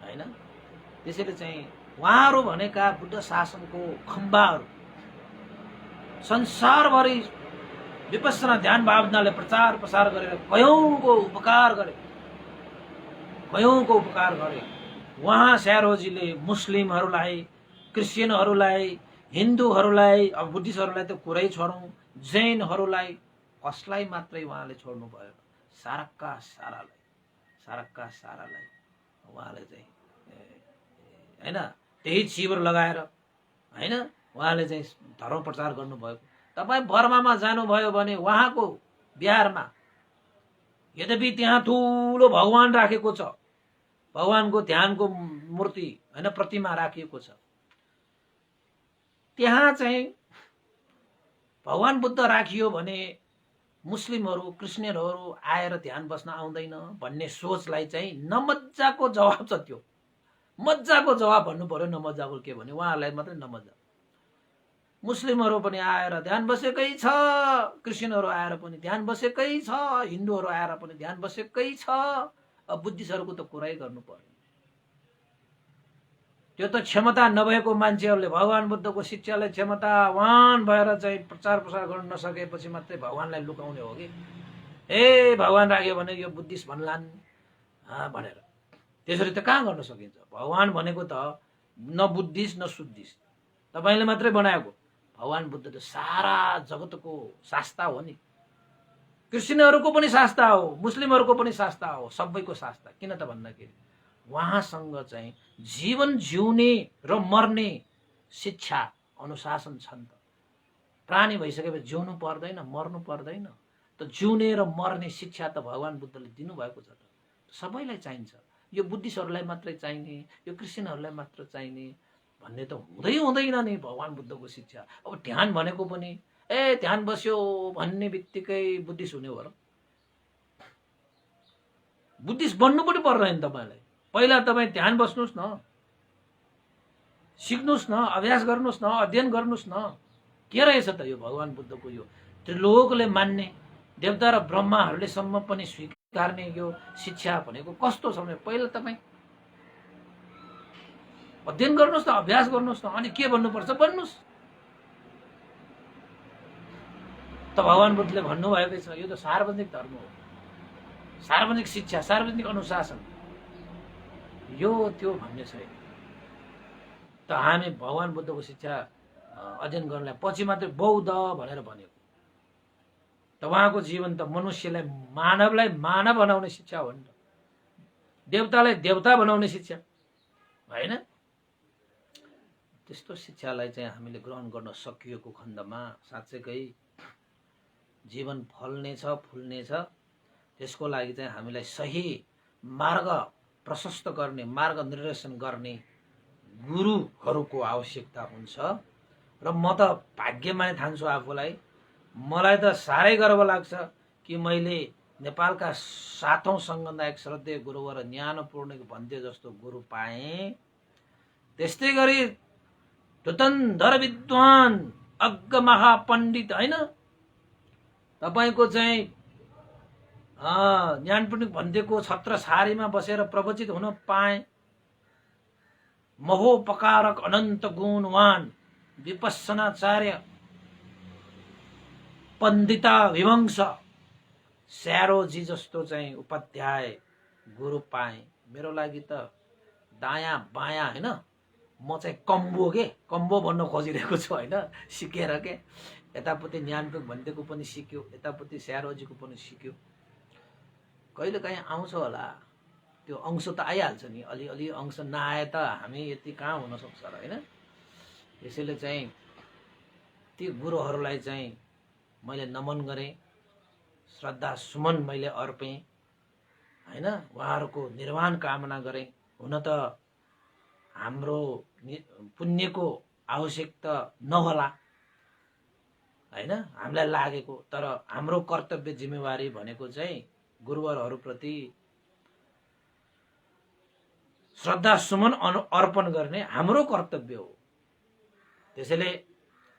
होइन। त्यसैले चाहिँ उहाँहरू भनेका बुद्ध शासनको खम्बाहरू संसारभरि विपස්සना ध्यान भावनाले प्रचार प्रसार गरेर कयौंको उपकार गरे। उहाँ स्यारोजीले मुस्लिमहरूलाई, क्रिस्चियनहरूलाई, हिन्दूहरूलाई, अब बुद्धिस्टहरूलाई त कुरै छोडौँ, जैनहरूलाई कसलाई मात्रै उहाँले छोड्नु भयो, साराका सारालाई उहाँले चाहिँ होइन त्यही शिविर लगाएर होइन उहाँले चाहिँ धर्म प्रचार गर्नुभयो। तपाईँ बर्मामा जानुभयो भने उहाँको बिहारमा यद्यपि त्यहाँ ठुलो भगवान राखेको छ, भगवानको ध्यानको मूर्ति होइन प्रतिमा राखिएको छ, त्यहाँ चाहिँ भगवान बुद्ध राखियो भने मुस्लिमहरू क्रिस्चियनहरू आएर ध्यान बस्न आउँदैन भन्ने सोचलाई चाहिँ नमज्जाको जवाब छ। त्यो मजाको जवाब भन्नु पर्यो, नमज्जाको के भने उहाँहरूलाई मात्रै नमज्जा। मुस्लिमहरू पनि आएर ध्यान बसेकै छ, क्रिस्चियनहरू आएर पनि ध्यान बसेकै छ, हिन्दूहरू आएर पनि ध्यान बसेकै छ। अब बुद्धिस्टहरूको त कुरै गर्नु पर्यो। त्यो त क्षमता नभएको मान्छेहरूले भगवान बुद्धको शिक्षालाई क्षमतावान भएर चाहिँ प्रचार प्रसार गर्न नसकेपछि मात्रै भगवानलाई लुकाउने हो कि ए भगवान राख्यो भने यो बुद्धिस्ट भन्लान् भनेर। त्यसरी त कहाँ गर्न सकिन्छ। भगवान भनेको त न बुद्धिस्ट न शुद्धिस्ट, तपाईँले मात्रै बनाएको। भगवान बुद्ध त सारा जगतको शास्ता हो नि, क्रिस्चियनहरूको पनि शास्ता हो, मुस्लिमहरूको पनि शास्ता हो, सबैको शास्ता। किन त भन्दाखेरि उहाँसँग चाहिँ जीवन जिउने र मर्ने शिक्षा अनुशासन छन्। त प्राणी भइसकेपछि जिउनु पर्दैन, मर्नु पर्दैन, त जिउने र मर्ने शिक्षा त भगवान बुद्धले दिनुभएको छ। त सबैलाई चाहिन्छ। यो बुद्धिस्टहरूलाई मात्रै चाहिने, यो क्रिस्चियनहरूलाई मात्र चाहिने भन्ने त हुँदैन नि भगवान बुद्धको शिक्षा। अब ध्यान भनेको पनि ध्यान बस्यो भन्ने बित्तिकै बुद्धिस्ट हुने हो र? बुद्धिस्ट बन्नु पनि पर्दैन तपाईँलाई। पहिला तपाईँ ध्यान बस्नुहोस् न, सिक्नुहोस् न, अभ्यास गर्नुहोस् न, अध्ययन गर्नुहोस् न। के रहेछ त यो भगवान बुद्धको यो त्रिलोकले मान्ने, देवता र ब्रह्माहरूले सम्म पनि स्वीकार्ने यो शिक्षा भनेको कस्तो छ भने पहिला तपाईँ अध्ययन गर्नुहोस् न, अभ्यास गर्नुहोस् न, अनि के भन्नुपर्छ भन्नुहोस्। त भगवान बुद्धले भन्नुभएकै छ यो त सार्वजनिक धर्म हो, सार्वजनिक शिक्षा, सार्वजनिक अनुशासन, यो त्यो भन्ने छैन। त हामी भगवान बुद्धको शिक्षा अध्ययन गर्नलाई पछि मात्रै बौद्ध भनेर भनेको। त उहाँको जीवन त मनुष्यलाई, मानवलाई मानव बनाउने शिक्षा हो नि त, देवतालाई देवता बनाउने शिक्षा होइन। त्यस्तो शिक्षालाई चाहिँ हामीले ग्रहण गर्न सकिएको खण्डमा साँच्चैकै जीवन फल्नेछ, फुल्नेछ। त्यसको लागि चाहिँ हामीलाई सही मार्ग प्रशस्त गर्ने, मार्ग निर्देशन गर्ने गुरुहरूको आवश्यकता हुन्छ र म त भाग्यमानी ठान्छु आफूलाई। मलाई त साह्रै गर्व लाग्छ कि मैले नेपालका 7औं सङ्घनायक श्रद्धेय गुरुवर ज्ञानपूर्ण भन्ते जस्तो गुरु पाएँ। त्यस्तै गरी धुरन्धर विद्वान अग्ग महापण्डित होइन तपाईको चाहिँ ज्ञानपूर्ण भन्तेको छत्रछारीमा बसेर प्रवचित हुन पाएँ। महोपकारक अनन्त गुणवान विपස්සनाचार्य पण्डिता विवंश स्यारोजी जस्तो चाहिँ उपाध्याय गुरु पाएँ। मेरो लागि त दायाँ बायाँ होइन, म चाहिँ कम्बो भन्न खोजिरहेको छु होइन, सिकेर के यतापट्टि ज्ञानपूर्ण भन्तेको पनि सिक्यो, यतापट्टि स्यारोजीको पनि सिक्यो। कहिलेकाहीँ आउँछ होला त्यो अंश त आइहाल्छ नि, अलिअलि अंश नआए त हामी यति कहाँ हुन सक्छ र होइन। त्यसैले चाहिँ ती गुरुहरूलाई चाहिँ मैले नमन गरेँ, श्रद्धा सुमन मैले अर्पेँ होइन, उहाँहरूको निर्वाण कामना गरेँ। हुन त हाम्रो पुण्यको आवश्यकता नहोला होइन हामीलाई लागेको, तर हाम्रो कर्तव्य जिम्मेवारी भनेको चाहिँ गुरुवरहरूप्रति श्रद्धा सुमन अर्पण गर्ने हाम्रो कर्तव्य हो। त्यसैले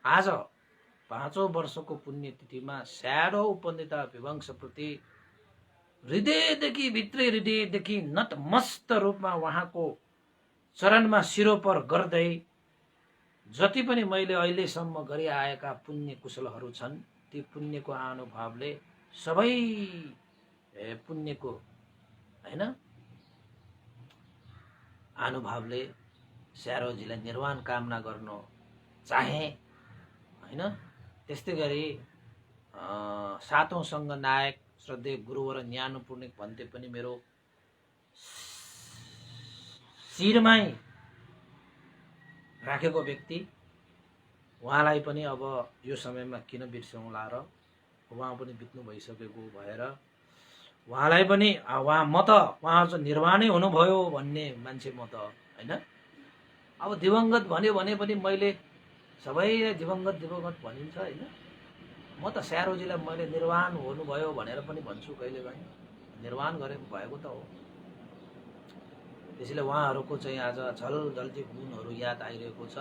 आज 5औं वर्षको पुण्यतिथिमा स्यारो उपन्दिता विवंशप्रति हृदयदेखि भित्रै हृदयदेखि नतमस्त रूपमा उहाँको चरणमा शिरोपर गर्दै जति पनि मैले अहिलेसम्म गरिआएका पुण्य कुशलहरू छन् ती पुण्यको अनुभवले सबै पुण्यको होइन अनुभवले स्यारोजीलाई निर्वाण कामना गर्न चाहे होइन। त्यस्तै गरी 7औं सङ्घनायक श्रद्धेय गुरुवर ज्ञानपूर्ण भन्ते पनि मेरो शिरमै राखेको व्यक्ति, उहाँलाई पनि अब यो समयमा किन बिर्सौँला र, उहाँ पनि बित्नु भइसकेको भएर उहाँलाई पनि म त उहाँ चाहिँ निर्वाणै हुनुभयो भन्ने मान्छे म त होइन। अब दिवंगत भन्यो भने पनि मैले सबैलाई दिवंगत भनिन्छ होइन, म त स्यारोजीलाई मैले निर्वाण हुनुभयो भनेर पनि भन्छु कहिलेकाहीँ, निर्वाण गरेको भएको त हो। त्यसैले उहाँहरूको चाहिँ आज झलझल्ती गुणहरू याद आइरहेको छ।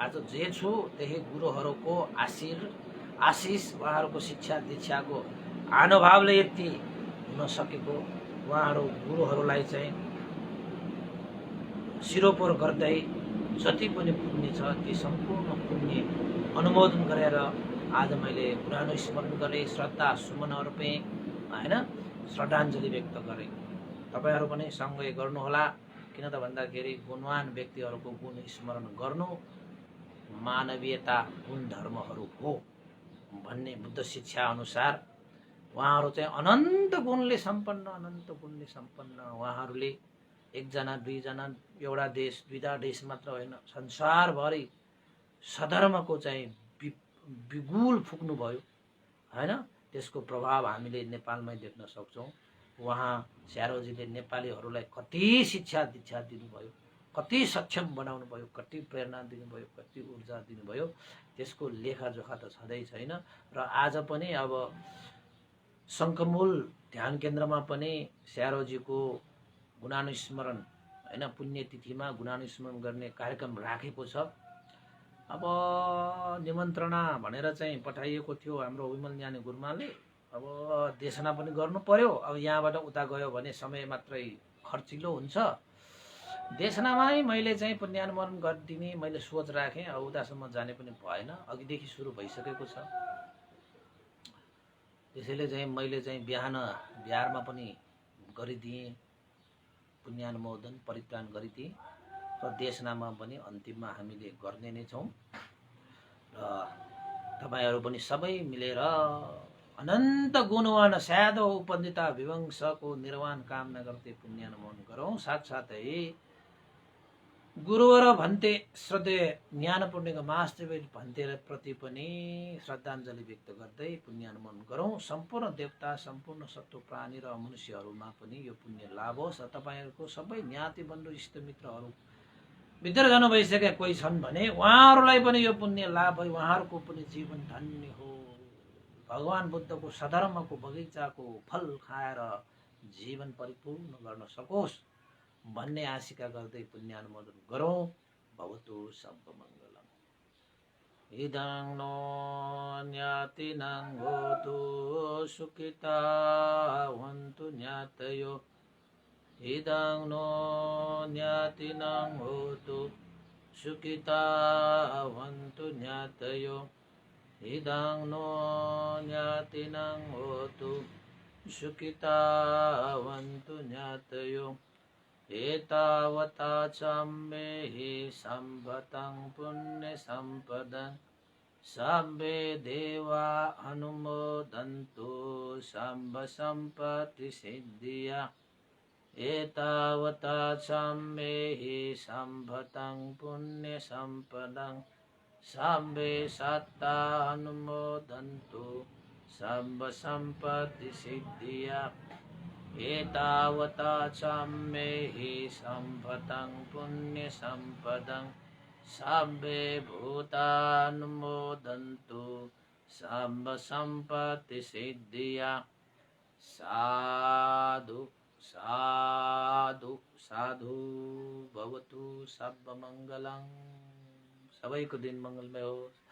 आज जे छु त्यही गुरुहरूको आशिष उहाँहरूको शिक्षा दीक्षाको अनुभवले यति हुन सकेको। उहाँहरू गुरुहरूलाई चाहिँ शिरोपर गर्दै जति पनि पुण्य छ ती सम्पूर्ण पुण्य अनुमोदन गरेर आज मैले पुरानो स्मरण गरेँ, श्रद्धा सुमन अर्पेँ होइन, श्रद्धाञ्जली व्यक्त गरेँ। तपाईहरू पनि सँगै गर्नुहोला, किन त भन्दाखेरि गुणवान व्यक्तिहरूको गुण स्मरण गर्नु मानवीयता गुण धर्महरू हो भन्ने बुद्ध शिक्षा अनुसार उहाँहरू चाहिँ अनन्त गुणले सम्पन्न उहाँहरूले एकजना दुईजना एउटा देश दुईटा देश मात्र होइन संसारभरि सधर्मको चाहिँ बिगुल फुक्नुभयो होइन। त्यसको प्रभाव हामीले नेपालमै देख्न सक्छौँ। उहाँ स्यारोजीले नेपालीहरूलाई कति शिक्षा दीक्षा दिनुभयो, कति सक्षम बनाउनु भयो, कति प्रेरणा दिनुभयो, कति ऊर्जा दिनुभयो, त्यसको लेखाजोखा त छँदै छैन। र आज पनि अब शङ्खमूल ध्यान केन्द्रमा पनि स्यारोजीको गुणानुस्मरण होइन पुण्यतिथिमा गुणानुस्मरण गर्ने कार्यक्रम राखेको छ। अब निमन्त्रणा भनेर चाहिँ पठाइएको थियो हाम्रो विमल ज्ञानी गुरुमाले, अब देशना पनि गर्नु पर्यो। अब यहाँबाट उता गयो भने समय मात्रै खर्चिलो हुन्छ, देशनामै मैले चाहिँ पुण्यानुस्मरण गरिदिने मैले सोच राखेँ। अब उतासम्म जाने पनि भएन, अघिदेखि सुरु भइसकेको छ। त्यसैले चाहिँ मैले चाहिँ बिहान बिहारमा पनि गरिदिएँ, पुण्यानुमोदन परित्राण गरिदिएँ र देशनामा पनि अन्तिममा हामीले गर्ने नै छौँ। र तपाईहरू पनि सबै मिलेर अनन्त गुणवान स्यादो उपन्दिता विवंशको निर्वाण कामना गर्दै पुण्यानुमोदन गरौँ। साथसाथै गुरुवर भन्ते श्रद्धेय ज्ञानपूर्णिका महादेव भन्ते प्रति पनि श्रद्धाञ्जली व्यक्त गर्दै पुण्यानुमोदन गरौँ। सम्पूर्ण देवता सम्पूर्ण सत्व प्राणी र मनुष्यहरूमा पनि यो पुण्य लाभ होस्। तपाईँहरूको सबै ज्ञाति बन्धु इष्टमित्रहरू भित्र जानु भइसकेका कोही छन् भने उहाँहरूलाई पनि यो पुण्य लाभ भई उहाँहरूको पनि जीवन धन्य हो, भगवान बुद्धको सधर्मको बगैँचाको फल खाएर जीवन परिपूर्ण गर्न सकोस् भन्ने आशिका गर्दै पुण्यानुमोदन गरौँ। भवतु सर्वमङ्गलम्। इदं नो ज्ञातिनं होतु सुखिता हन्तु ज्ञातयो। इदं नो ज्ञातिनं होतु सुखिता हन्तु ज्ञातयो। इदं नो ज्ञातिनं होतु सुखिता हन्तु ज्ञातयो। एतावता चम्मेहि सम्पतं पुण्यसम्पदं सर्वे देवा अनुमोदन्तु सर्वसम्पत्तिसिद्धिया। एतावता चम्मेहि सम्पतं पुण्यसम्पदं सर्वे सत्ता अनुमोदन्तु सर्वसम्पत्तिसिद्धिया। एतावता चम्मेहि सम्पतं पुण्यसम्पदं सर्वे भूतानुमोदन्तु सर्वसम्पत्तिसिद्धिया। साधु साधु साधु भवतु सर्वमङ्गलं। सबैको दिन मङ्गलमय होस्।